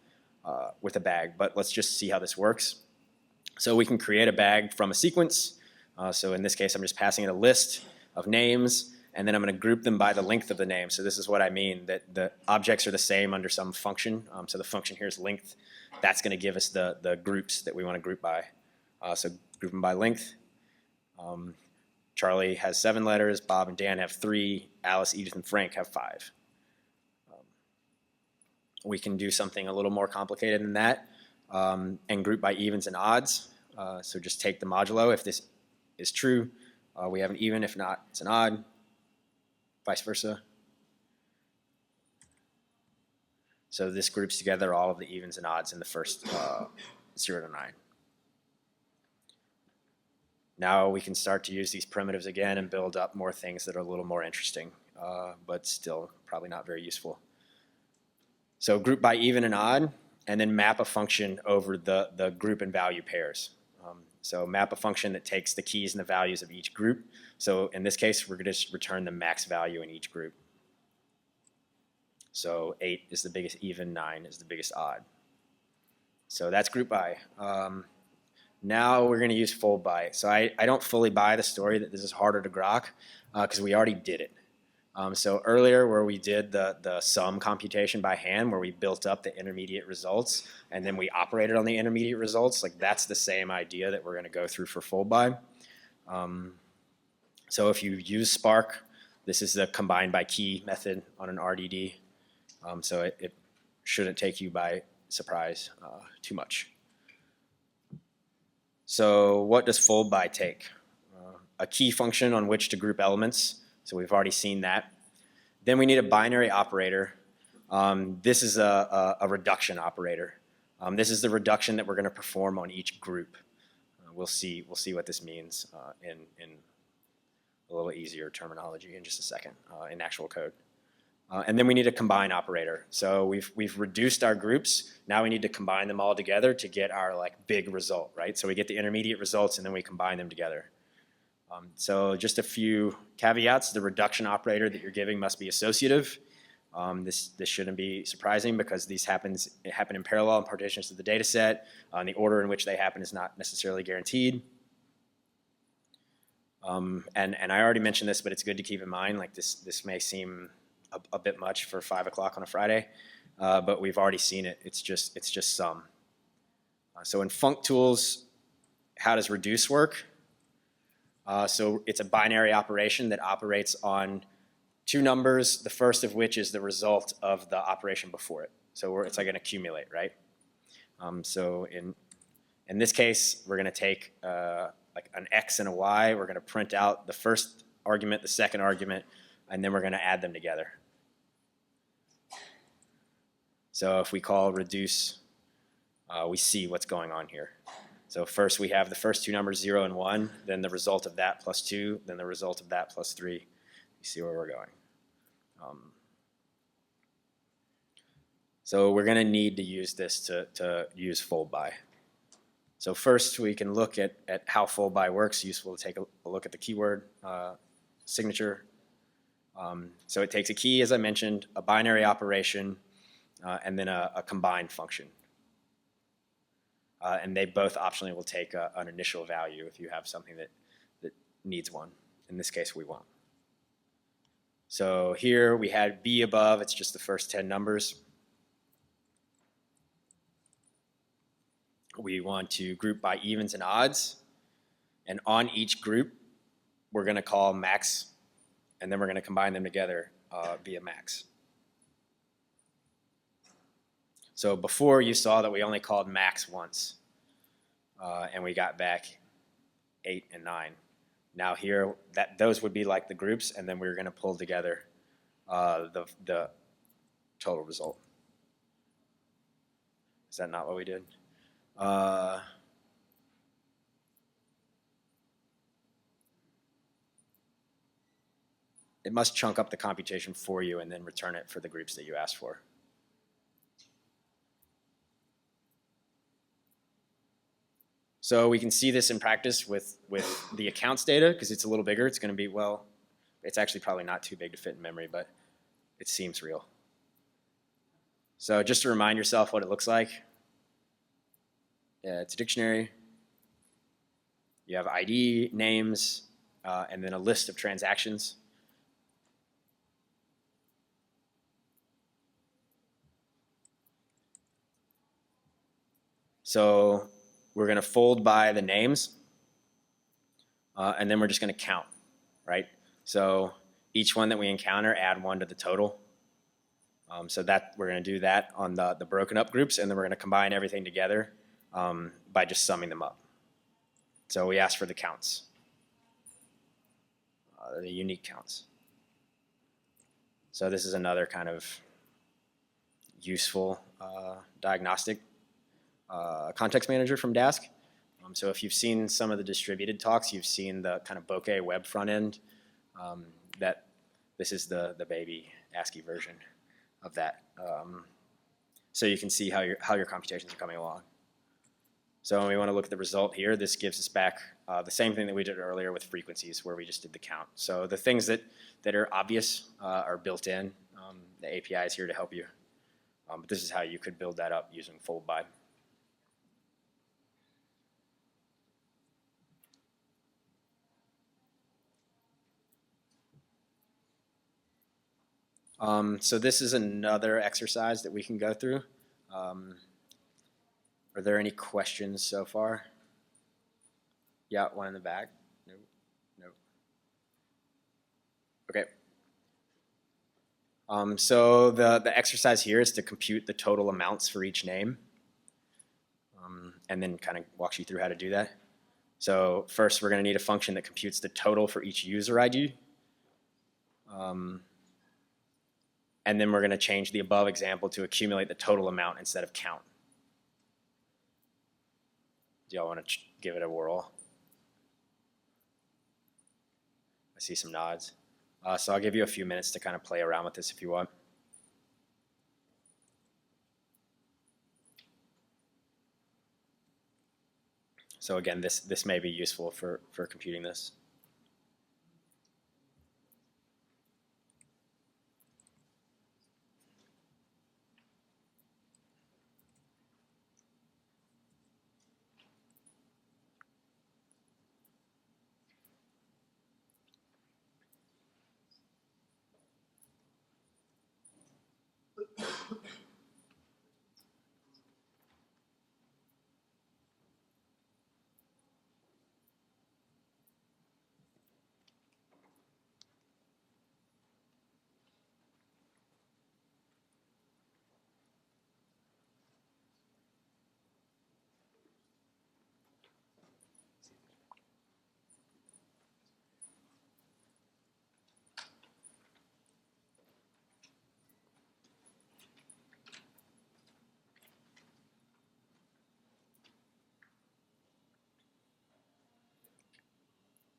S1: a bag. But let's just see how this works. So we can create a bag from a sequence. So in this case, I'm just passing it a list of names, and then I'm going to group them by the length of the name. So this is what I mean, that the objects are the same under some function. So the function here is length. That's going to give us the groups that we want to group by. So group them by length. Charlie has 7 letters. Bob and Dan have 3. Alice, Edith, and Frank have 5. We can do something a little more complicated than that and group by evens and odds. So just take the modulo. If this is true, we have an even. If not, it's an odd. Vice versa. So this groups together all of the evens and odds in the first 0 to 9. Now we can start to use these primitives again and build up more things that are a little more interesting, but still probably not very useful. So group by even and odd, and then map a function over the group and value pairs. So map a function that takes the keys and the values of each group. So in this case, we're going to just return the max value in each group. So 8 is the biggest even, 9 is the biggest odd. So that's group by. Now we're going to use fold by. So I don't fully buy the story that this is harder to grok because we already did it. So earlier where we did the sum computation by hand, where we built up the intermediate results and then we operated on the intermediate results, like that's the same idea that we're going to go through for fold by. So if you use Spark, this is the combine by key method on an RDD. So it shouldn't take you by surprise too much. So what does fold by take? A key function on which to group elements. So we've already seen that. Then we need a binary operator. This is a reduction operator. This is the reduction that we're going to perform on each group. We'll see what this means in a little easier terminology in just a second in actual code. And then we need a combine operator. So we've reduced our groups. Now we need to combine them all together to get our like big result, right? So we get the intermediate results and then we combine them together. So just a few caveats. The reduction operator that you're giving must be associative. This shouldn't be surprising because these happen in parallel in partitions to the data set. The order in which they happen is not necessarily guaranteed. And I already mentioned this, but it's good to keep in mind, like this may seem a bit much for 5 o'clock on a Friday, but we've already seen it. It's just sum. So in func tools, how does reduce work? So it's a binary operation that operates on 2 numbers, the first of which is the result of the operation before it. So it's like an accumulate, right? So in this case, we're going to take like an x and a y. We're going to print out the first argument, the second argument, and then we're going to add them together. So if we call reduce, we see what's going on here. So first we have the first 2 numbers, 0 and 1, then the result of that plus 2, then the result of that plus 3. You see where we're going. So we're going to need to use this to use fold by. So first we can look at how fold by works. Useful to take a look at the keyword signature. So it takes a key, as I mentioned, a binary operation, and then a combined function. And they both optionally will take an initial value if you have something that needs one. In this case, we won't. So here we had B above. It's just the first 10 numbers. We want to group by evens and odds. And on each group, we're going to call max, and then we're going to combine them together via max. So before you saw that we only called max once, and we got back 8 and 9. Now here, those would be like the groups, and then we're going to pull together the total result. Is that not what we did? It must chunk up the computation for you and then return it for the groups that you asked for. So we can see this in practice with the accounts data because it's a little bigger. It's going to be, well, it's actually probably not too big to fit in memory, but it seems real. So just to remind yourself what it looks like, yeah, it's a dictionary. You have ID, names, and then a list of transactions. So we're going to fold by the names, and then we're just going to count, right? So each one that we encounter, add 1 to the total. So that we're going to do that on the broken up groups, and then we're going to combine everything together by just summing them up. So we ask for the counts, the unique counts. So this is another kind of useful diagnostic context manager from Dask. So if you've seen some of the distributed talks, you've seen the kind of bokeh web front end. That this is the baby ASCII version of that. So you can see how your computations are coming along. So when we want to look at the result here, this gives us back the same thing that we did earlier with frequencies, where we just did the count. So the things that are obvious are built in. The API is here to help you. But this is how you could build that up using fold by. So this is another exercise that we can go through. Are there any questions so far? Yeah, one in the back. No, no. Okay. So the exercise here is to compute the total amounts for each name, and then kind of walks you through how to do that. So first, we're going to need a function that computes the total for each user ID. And then we're going to change the above example to accumulate the total amount instead of count. Do y'all want to give it a whirl? I see some nods. So I'll give you a few minutes to kind of play around with this if you want. So again, this may be useful for computing this.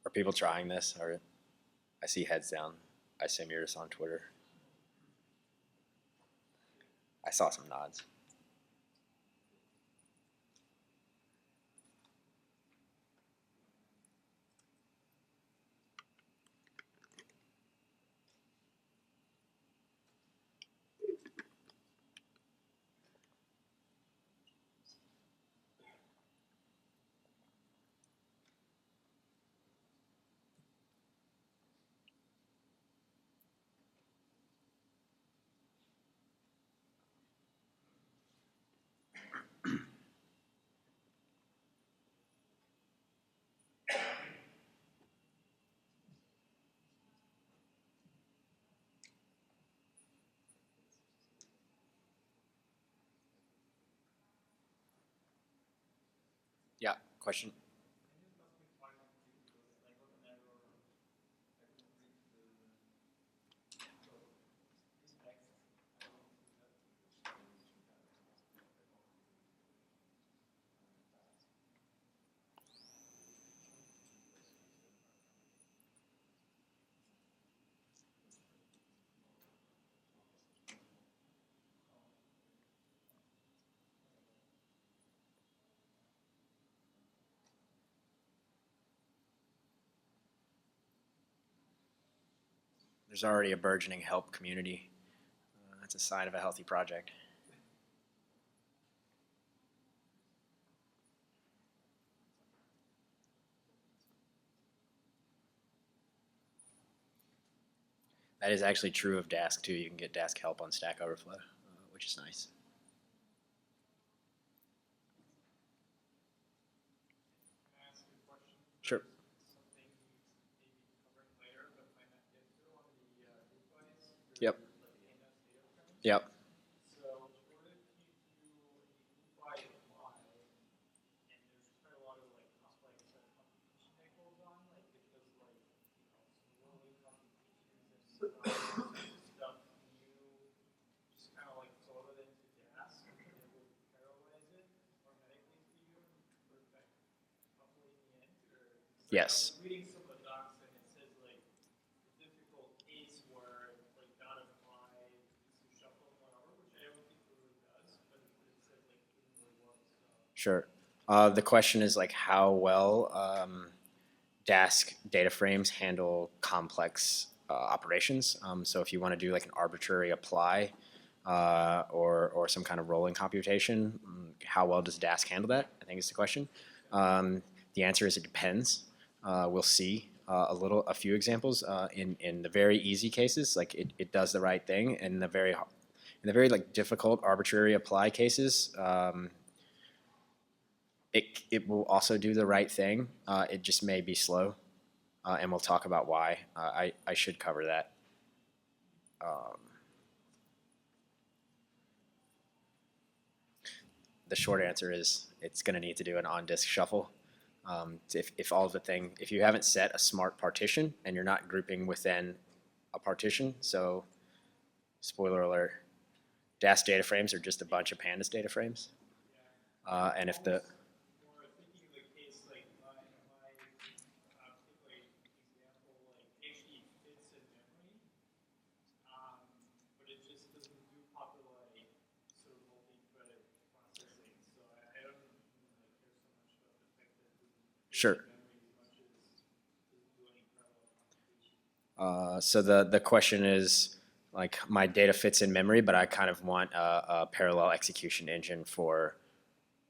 S1: Are people trying this? Or I see heads down. I assume you're just on Twitter. I saw some nods. Yeah, question? There's already a burgeoning help community. That's a sign of a healthy project. That is actually true of Dask too. You can get Dask help on Stack Overflow, which is nice.
S2: Can I ask you a question?
S1: Sure.
S2: Something you maybe covering later, but might not get to on the group wise.
S1: Yep.
S2: Like pandas data frames.
S1: Yep.
S2: So what if you do a group by apply, and there's quite a lot of like complex computation that goes on, like it does like some rolling computations and stuff. You just kind of like throw it into Dask, and it will parallelize it automatically for you and perfect hopefully in the end. Or
S1: Yes.
S2: I'm reading some of the docs and it says like the difficult case where like not apply to shuffle and whatever, which I don't think it really does, but it says like it didn't really work. So.
S1: Sure. The question is like how well Dask data frames handle complex operations. So if you want to do like an arbitrary apply or some kind of rolling computation, how well does Dask handle that? I think is the question. The answer is it depends. We'll see a few examples in the very easy cases, like it does the right thing, and in the very like difficult arbitrary apply cases. It will also do the right thing. It just may be slow, and we'll talk about why. I should cover that. The short answer is it's going to need to do an on-disk shuffle. If you haven't set a smart partition and you're not grouping within a partition, so spoiler alert, Dask data frames are just a bunch of pandas data frames. And if the Sure. So the question is like my data fits in memory, but I kind of want a parallel execution engine for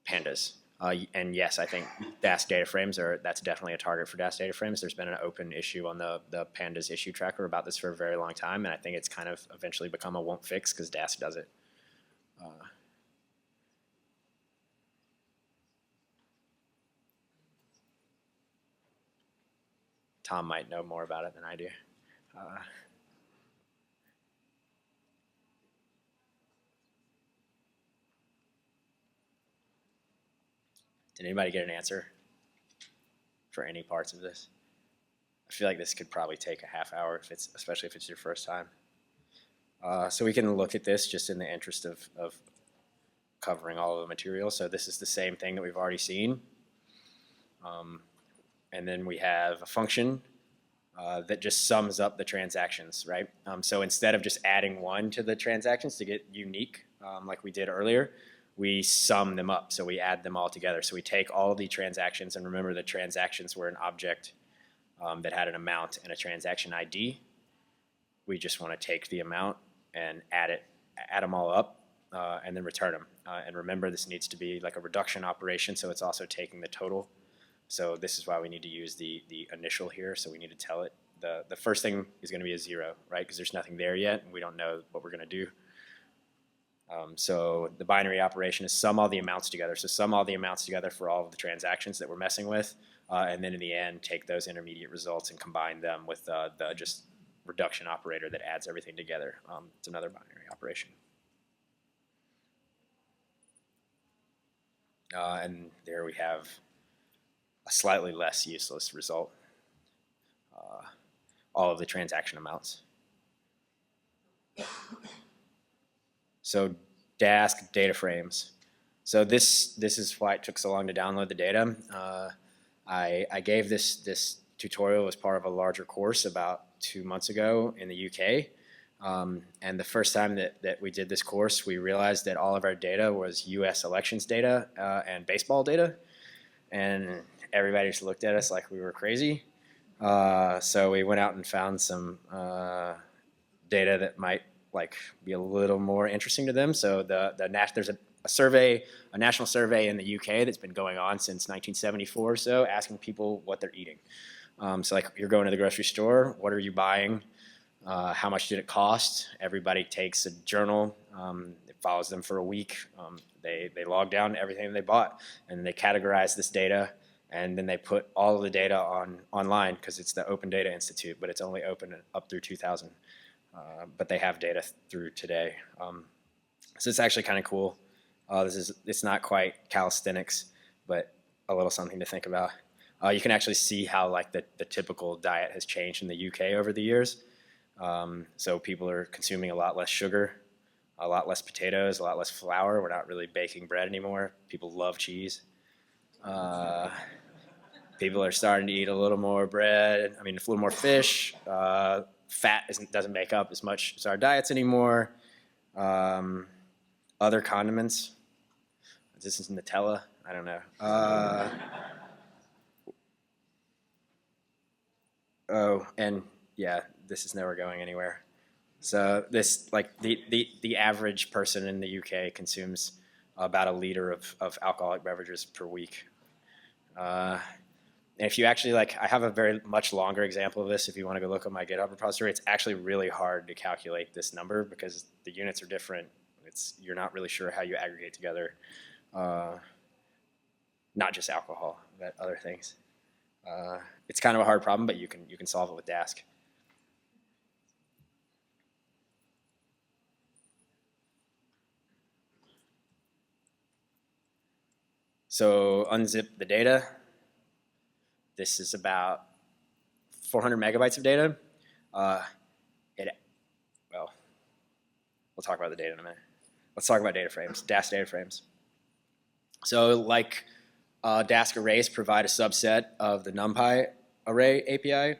S1: pandas. And yes, I think Dask data frames that's definitely a target for Dask data frames. There's been an open issue on the pandas issue tracker about this for a very long time, and I think it's kind of eventually become a won't fix because Dask does it. Tom might know more about it than I do. Did anybody get an answer for any parts of this? I feel like this could probably take a half hour, especially if it's your first time. So we can look at this just in the interest of covering all of the material. So this is the same thing that we've already seen. And then we have a function that just sums up the transactions, right? So instead of just adding one to the transactions to get unique, like we did earlier, we sum them up. So we add them all together. So we take all of the transactions, and remember the transactions were an object that had an amount and a transaction ID. We just want to take the amount and add them all up, and then return them. And remember, this needs to be like a reduction operation, so it's also taking the total. So this is why we need to use the initial here. So we need to tell it the first thing is going to be a 0, right? Because there's nothing there yet, and we don't know what we're going to do. So the binary operation is sum all the amounts together. So sum all the amounts together for all of the transactions that we're messing with, and then in the end, take those intermediate results and combine them with the just reduction operator that adds everything together. It's another binary operation. And there we have a slightly less useless result. All of the transaction amounts. So Dask data frames. So this is why it took so long to download the data. I gave this tutorial as part of a larger course about 2 months ago in the UK. And the first time that we did this course, we realized that all of our data was US elections data and baseball data. And everybody just looked at us like we were crazy. So we went out and found some data that might be a little more interesting to them. So there's a survey, a national survey in the UK that's been going on since 1974 or so, asking people what they're eating. So you're going to the grocery store, what are you buying? How much did it cost? Everybody takes a journal. It follows them for a week. They log down everything they bought, and they categorize this data, and then they put all of the data online because it's the Open Data Institute, but it's only open up through 2000. But they have data through today. So it's actually kind of cool. It's not quite calisthenics, but a little something to think about. You can actually see how the typical diet has changed in the UK over the years. So people are consuming a lot less sugar, a lot less potatoes, a lot less flour. We're not really baking bread anymore. People love cheese. People are starting to eat a little more bread. A little more fish. Fat doesn't make up as much as our diets anymore. Other condiments. This is Nutella. I don't know. Oh, and yeah, this is never going anywhere. So this, the average person in the UK consumes about a liter of alcoholic beverages per week. And if you actually I have a very much longer example of this. If you want to go look at my GitHub repository, it's actually really hard to calculate this number because the units are different. You're not really sure how you aggregate together, not just alcohol, but other things. It's kind of a hard problem, but you can solve it with Dask. So unzip the data. This is about 400 megabytes of data. We'll talk about the data in a minute. Let's talk about data frames, Dask data frames. So Dask arrays provide a subset of the NumPy array API.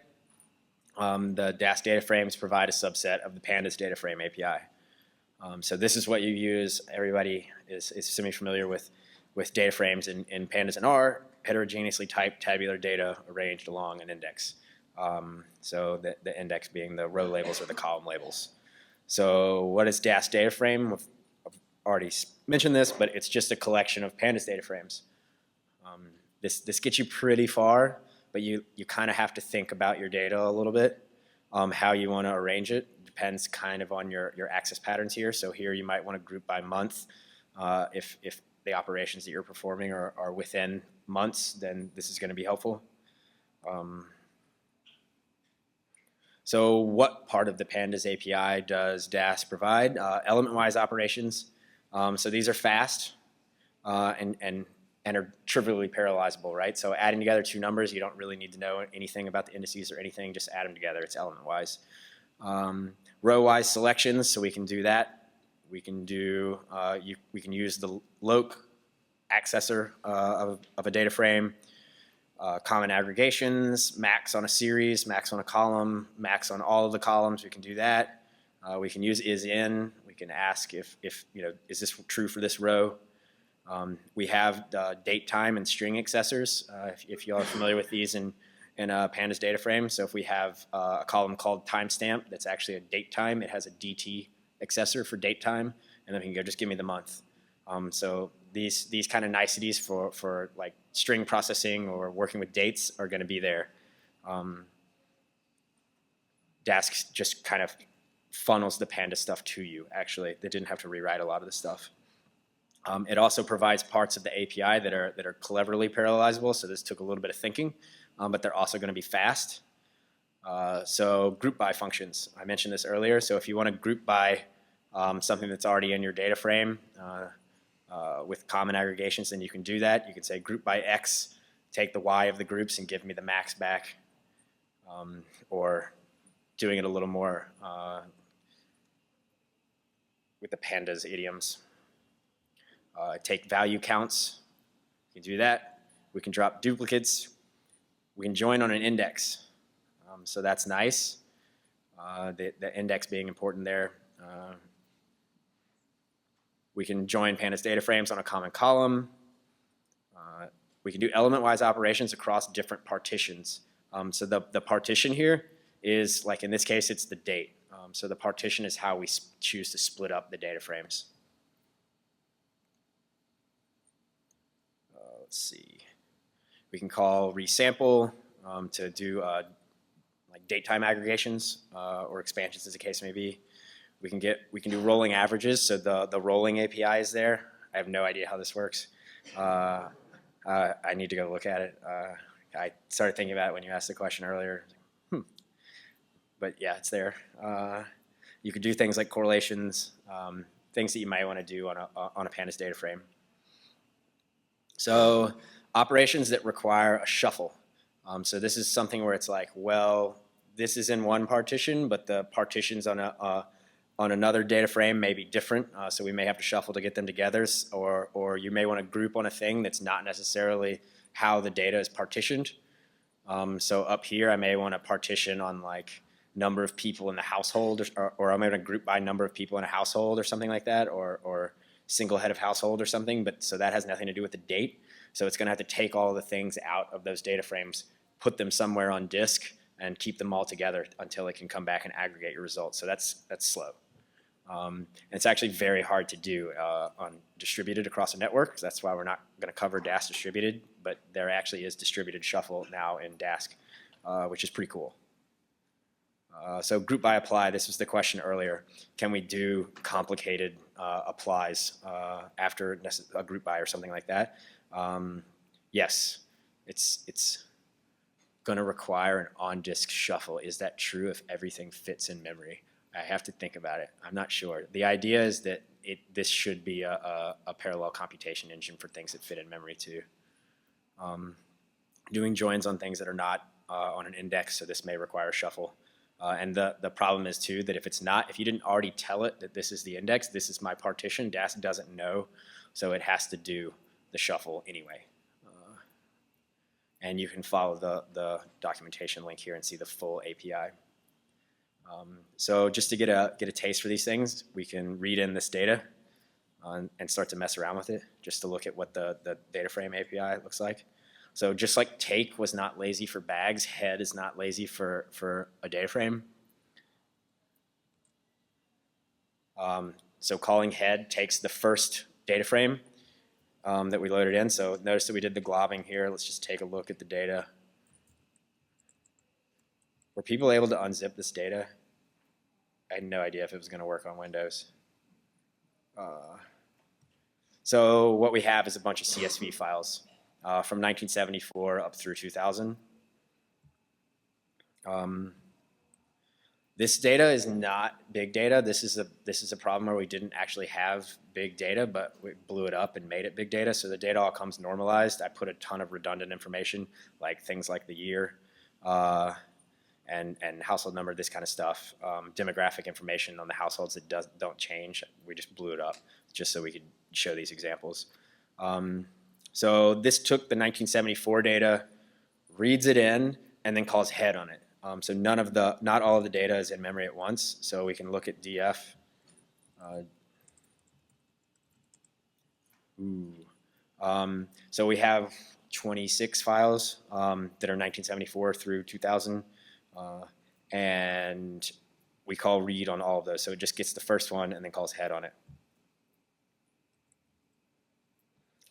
S1: The Dask data frames provide a subset of the Pandas data frame API. So this is what you use. Everybody is semi-familiar with data frames in Pandas and R, heterogeneously typed tabular data arranged along an index. So the index being the row labels or the column labels. So what is Dask data frame? I've already mentioned this, but it's just a collection of Pandas data frames. This gets you pretty far, but you kind of have to think about your data a little bit, how you want to arrange it. Depends kind of on your access patterns here. So here you might want to group by month. If the operations that you're performing are within months, then this is going to be helpful. So what part of the Pandas API does Dask provide? Element-wise operations. So these are fast and are trivially parallelizable, right? So adding together two numbers, you don't really need to know anything about the indices or anything. Just add them together. It's element-wise. Row-wise selections, so we can do that. We can do we can use the loc accessor of a data frame. Common aggregations, max on a series, max on a column, max on all of the columns. We can do that. We can use is-in. We can ask if is this true for this row. We have date, time, and string accessors. If you all are familiar with these in Pandas data frame. So if we have a column called timestamp that's actually a date time, it has a DT accessor for date time, and then we can go just give me the month. So these kind of niceties for string processing or working with dates are going to be there. Dask just kind of funnels the Pandas stuff to you, actually. They didn't have to rewrite a lot of the stuff. It also provides parts of the API that are cleverly parallelizable, so this took a little bit of thinking, but they're also going to be fast. So group by functions. I mentioned this earlier. So if you want to group by something that's already in your data frame with common aggregations, then you can do that. You can say group by X, take the Y of the groups and give me the max back, or doing it a little more with the Pandas idioms. Take value counts. You can do that. We can drop duplicates. We can join on an index. So that's nice. The index being important there. We can join Pandas data frames on a common column. We can do element-wise operations across different partitions So the partition here is, like in this case, it's the date. So the partition is how we choose to split up the data frames. Let's see. We can call resample to do like date time aggregations or expansions, as the case may be. We can do rolling averages. So the rolling API is there. I have no idea how this works. I need to go look at it. I started thinking about it when you asked the question earlier. But yeah, it's there. You could do things like correlations, things that you might want to do on a pandas data frame. So operations that require a shuffle. So this is something where it's like, well, this is in one partition, but the partitions on another data frame may be different. So we may have to shuffle to get them together, or you may want to group on a thing that's not necessarily how the data is partitioned. So up here, I may want to partition on like number of people in the household, or I may want to group by number of people in a household or something like that, or single head of household or something. But so that has nothing to do with the date. So it's going to have to take all the things out of those data frames, put them somewhere on disk, and keep them all together until it can come back and aggregate your results. So that's slow. And it's actually very hard to do on distributed across a network. So that's why we're not going to cover Dask distributed, but there actually is distributed shuffle now in Dask, which is pretty cool. So group by apply, this was the question earlier. Can we do complicated applies after a group by or something like that? Yes, it's going to require an on-disk shuffle. Is that true if everything fits in memory? I have to think about it. I'm not sure. The idea is that this should be a parallel computation engine for things that fit in memory too. Doing joins on things that are not on an index, so this may require a shuffle. And the problem is too that if you didn't already tell it that this is the index, this is my partition, Dask doesn't know, so it has to do the shuffle anyway. And you can follow the documentation link here and see the full API. So just to get a taste for these things, we can read in this data and start to mess around with it, just to look at what the data frame API looks like. So just like take was not lazy for bags, head is not lazy for a data frame. So calling head takes the first data frame that we loaded in. So notice that we did the globbing here. Let's just take a look at the data. Were people able to unzip this data? I had no idea if it was going to work on Windows. So what we have is a bunch of CSV files from 1974 up through 2000. This data is not big data. This is a problem where we didn't actually have big data, but we blew it up and made it big data. So the data all comes normalized. I put a ton of redundant information, like things like the year and household number, this kind of stuff. Demographic information on the households that don't change. We just blew it up just so we could show these examples. So this took the 1974 data, reads it in, and then calls head on it. So not all of the data is in memory at once. So we can look at DF. So we have 26 files that are 1974 through 2000. And we call read on all of those. So it just gets the first one and then calls head on it.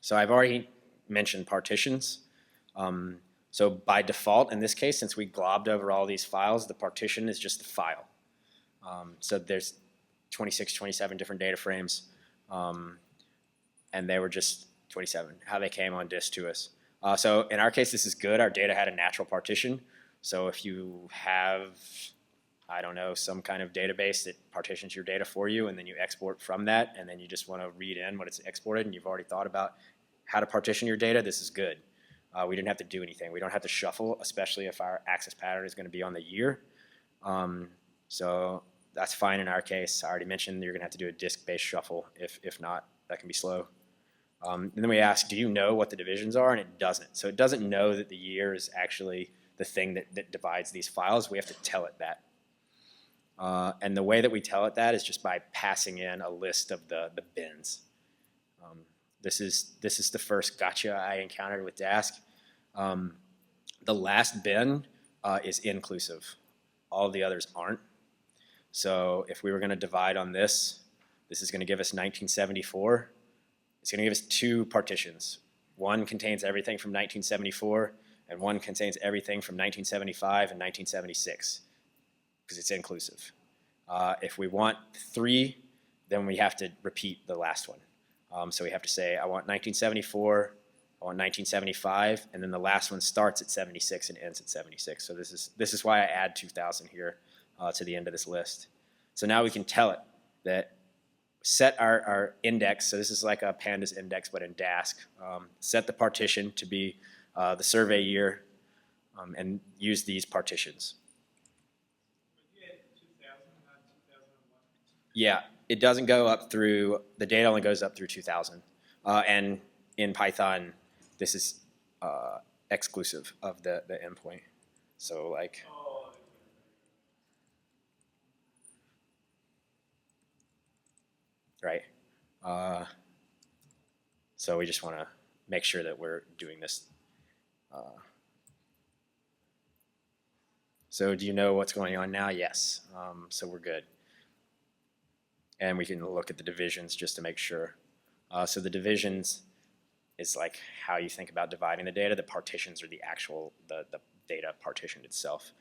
S1: So I've already mentioned partitions. So by default, in this case, since we globbed over all these files, the partition is just the file. So there's 26, 27 different data frames, and they were just 27, how they came on disk to us. So in our case, this is good. Our data had a natural partition. So if you have, I don't know, some kind of database that partitions your data for you, and then you export from that, and then you just want to read in what it's exported, and you've already thought about how to partition your data, this is good. We didn't have to do anything. We don't have to shuffle, especially if our access pattern is going to be on the year. So that's fine in our case. I already mentioned you're going to have to do a disk-based shuffle. If not, that can be slow. And then we ask, do you know what the divisions are? And it doesn't. So it doesn't know that the year is actually the thing that divides these files. We have to tell it that. And the way that we tell it that is just by passing in a list of the bins. This is the first gotcha I encountered with Dask. The last bin is inclusive. All of the others aren't. So if we were going to divide on this, this is going to give us 1974. It's going to give us two partitions. One contains everything from 1974, and one contains everything from 1975 and 1976, because it's inclusive. If we want 3, then we have to repeat the last one. So we have to say, I want 1974, I want 1975, and then the last one starts at 76 and ends at 76. So this is why I add 2000 here to the end of this list. So now we can tell it that set our index, so this is like a pandas index but in Dask, set the partition to be the survey year and use these partitions. Yeah, it doesn't go up through, the data only goes up through 2000. And in Python, this is exclusive of the endpoint. So like, right? So we just want to make sure that we're doing this. So do you know what's going on now? Yes. So we're good. And we can look at the divisions just to make sure. So the divisions is like how you think about dividing the data. The partitions are the actual, the data partition itself.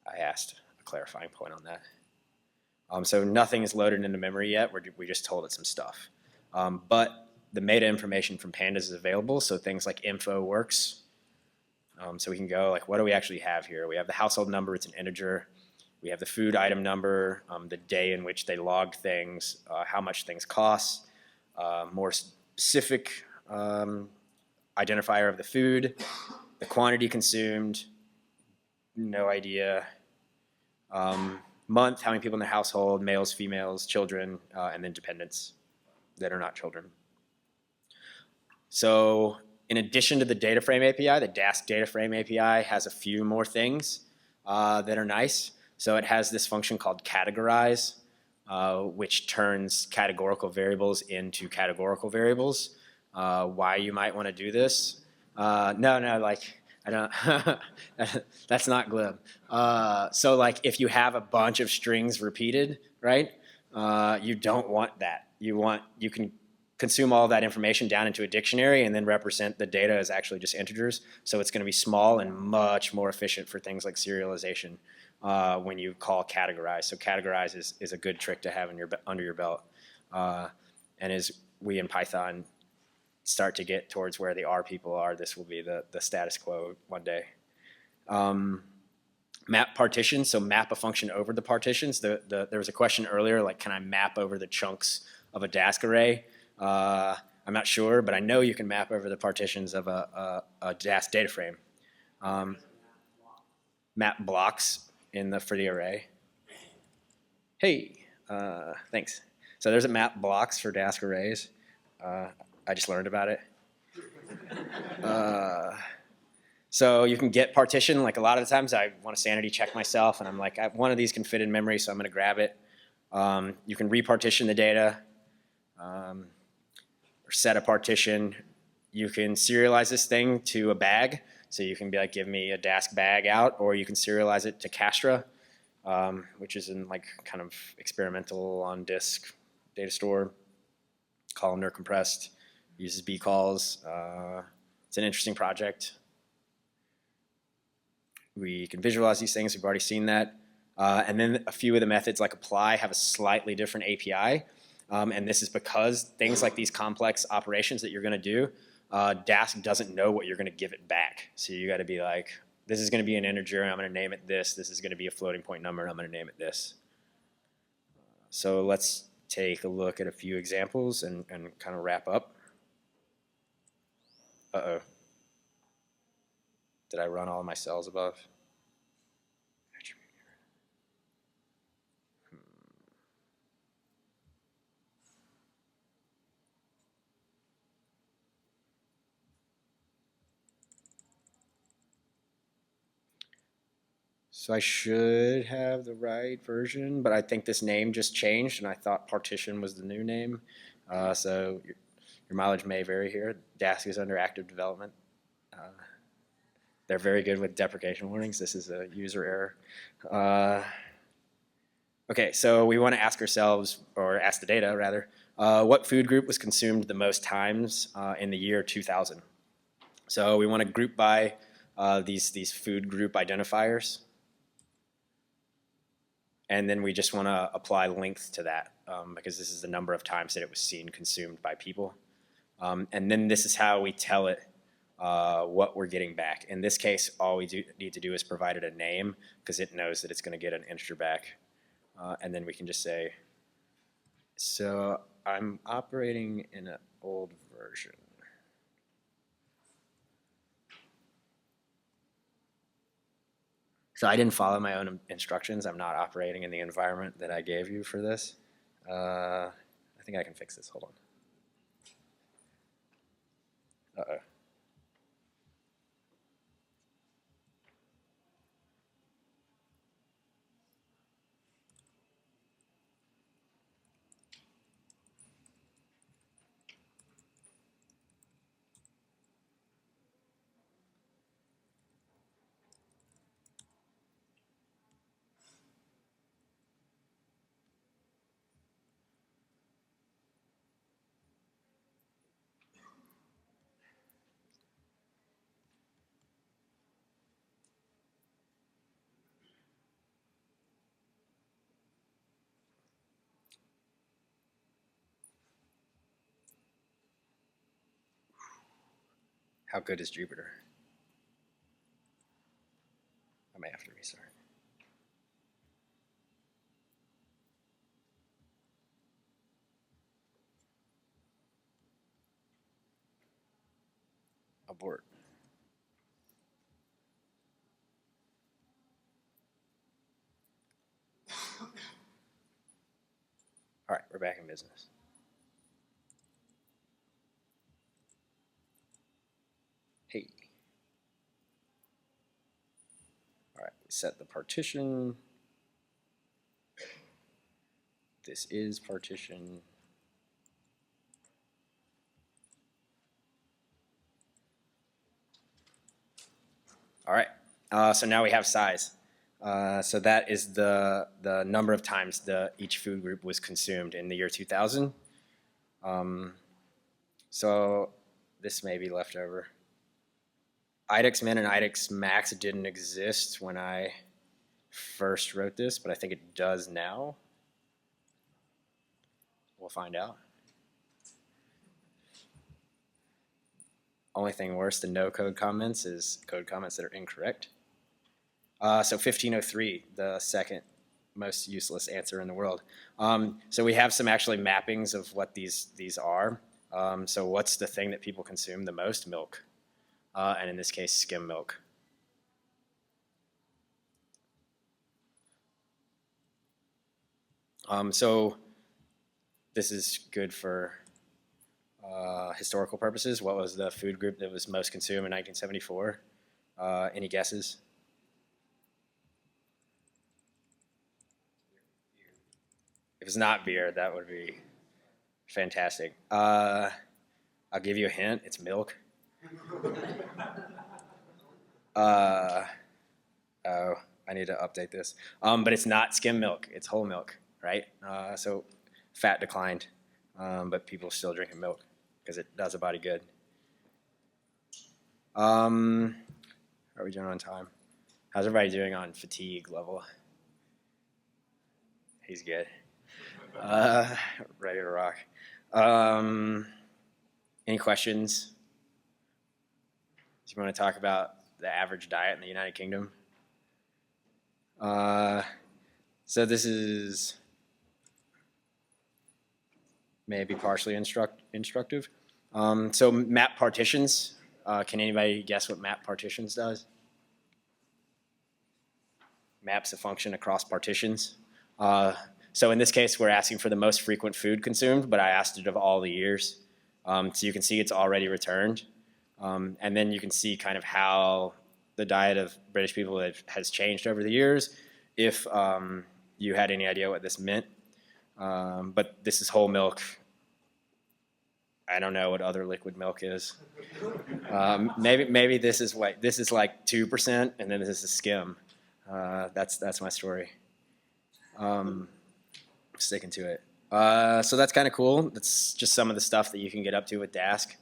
S1: I asked a clarifying point on that. So nothing is loaded into memory yet. We just told it some stuff. But the meta information from pandas is available, so things like info works. So we can go like, what do we actually have here? We have the household number, it's an integer. We have the food item number, the day in which they logged things, how much things cost, more specific identifier of the food, the quantity consumed, no idea, month, how many people in the household, males, females, children, and then dependents that are not children. So in addition to the data frame API, the Dask data frame API has a few more things that are nice. So it has this function called categorize, which turns categorical variables into categorical variables. Why you might want to do this? No, like, I don't, that's not glib. So like if you have a bunch of strings repeated, right? You don't want that. You can consume all of that information down into a dictionary and then represent the data as actually just integers. So it's going to be small and much more efficient for things like serialization when you call categorize. So categorize is a good trick to have in under your belt. And as we in Python start to get towards where the R people are, this will be the status quo one day. Map partitions, so map a function over the partitions. There was a question earlier, like, can I map over the chunks of a Dask array? I'm not sure, but I know you can map over the partitions of a Dask data frame. Map blocks for the array. Hey, thanks. So there's a map blocks for Dask arrays. I just learned about it. So you can get partition. Like a lot of the times I want to sanity check myself and I'm like, one of these can fit in memory, so I'm going to grab it. You can repartition the data or set a partition. You can serialize this thing to a bag. So you can be like, give me a Dask bag out, or you can serialize it to Castra, which is in like kind of experimental on disk data store, columnar compressed. Uses B calls. It's an interesting project. We can visualize these things. We've already seen that. And then a few of the methods like apply have a slightly different API. And this is because things like these complex operations that you're going to do, Dask doesn't know what you're going to give it back. So you got to be like, this is going to be an integer. I'm going to name it this. This is going to be a floating point number. And I'm going to name it this. So let's take a look at a few examples and kind of wrap up. Uh-oh. Did I run all of my cells above? So I should have the right version, but I think this name just changed, and I thought partition was the new name. So your mileage may vary here. Dask is under active development. They're very good with deprecation warnings. This is a user error. Okay, so we want to ask ourselves, or ask the data rather, what food group was consumed the most times in the year 2000? So we want to group by these food group identifiers. And then we just want to apply length to that because this is the number of times that it was seen consumed by people. And then this is how we tell it what we're getting back. In this case, all we need to do is provide it a name because it knows that it's going to get an integer back. And then we can just say, so I'm operating in an old version. So I didn't follow my own instructions. I'm not operating in the environment that I gave you for this. I think I can fix this. Hold on. Uh-oh. How good is Jupyter? I may have to restart. Abort. All right, we're back in business. Hey. All right, we set the partition. This is partition. All right, so now we have size. So that is the number of times each food group was consumed in the year 2000. So this may be left over. IDEX min and IDEX max didn't exist when I first wrote this, but I think it does now. We'll find out. Only thing worse than no code comments is code comments that are incorrect. So 1503, the second most useless answer in the world. So we have some actually mappings of what these are. So what's the thing that people consume the most? Milk. And in this case, skim milk. So this is good for historical purposes. What was the food group that was most consumed in 1974? Any guesses? If it's not beer, that would be fantastic. I'll give you a hint. It's milk. Oh, I need to update this. But it's not skim milk. It's whole milk, right? So fat declined, but people are still drinking milk because it does a body good. How are we doing on time? How's everybody doing on fatigue level? He's good. Ready to rock. Any questions? Do you want to talk about the average diet in the United Kingdom? So this is maybe partially instructive. So map partitions. Can anybody guess what map partitions does? Maps a function across partitions. So in this case, we're asking for the most frequent food consumed, but I asked it of all the years. So you can see it's already returned. And then you can see kind of how the diet of British people has changed over the years, if you had any idea what this meant. But this is whole milk. I don't know what other liquid milk is. Maybe this is like 2%, and then this is skim. That's my story. Sticking to it. So that's kind of cool. That's just some of the stuff that you can get up to with Dask.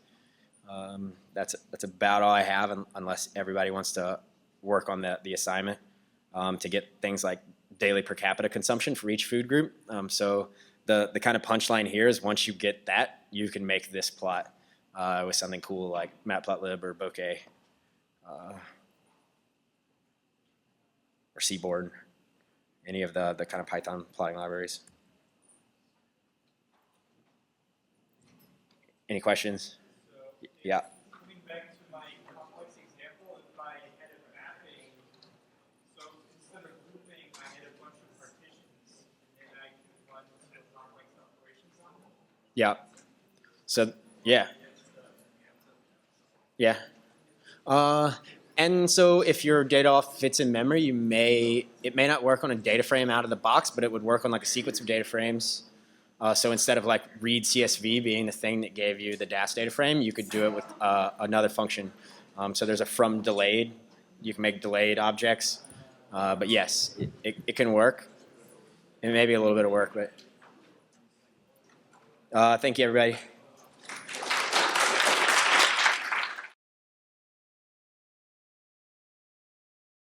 S1: That's about all I have, unless everybody wants to work on the assignment to get things like daily per capita consumption for each food group. So the kind of punchline here is once you get that, you can make this plot with something cool like Matplotlib or Bokeh or Seabold, any of the kind of Python plotting libraries. Any questions?
S2: So,
S1: Yeah.
S2: coming back to my complex example, if I had a mapping, so instead of grouping, I had a bunch of partitions, and then I could run some complex operations on them.
S1: Yeah. So yeah. Yeah. And so if your data all fits in memory, it may not work on a data frame out of the box, but it would work on like a sequence of data frames. So instead of like read CSV being the thing that gave you the Dask data frame, you could do it with another function. So there's a from delayed. You can make delayed objects. But yes, it can work. It may be a little bit of work, but thank you, everybody.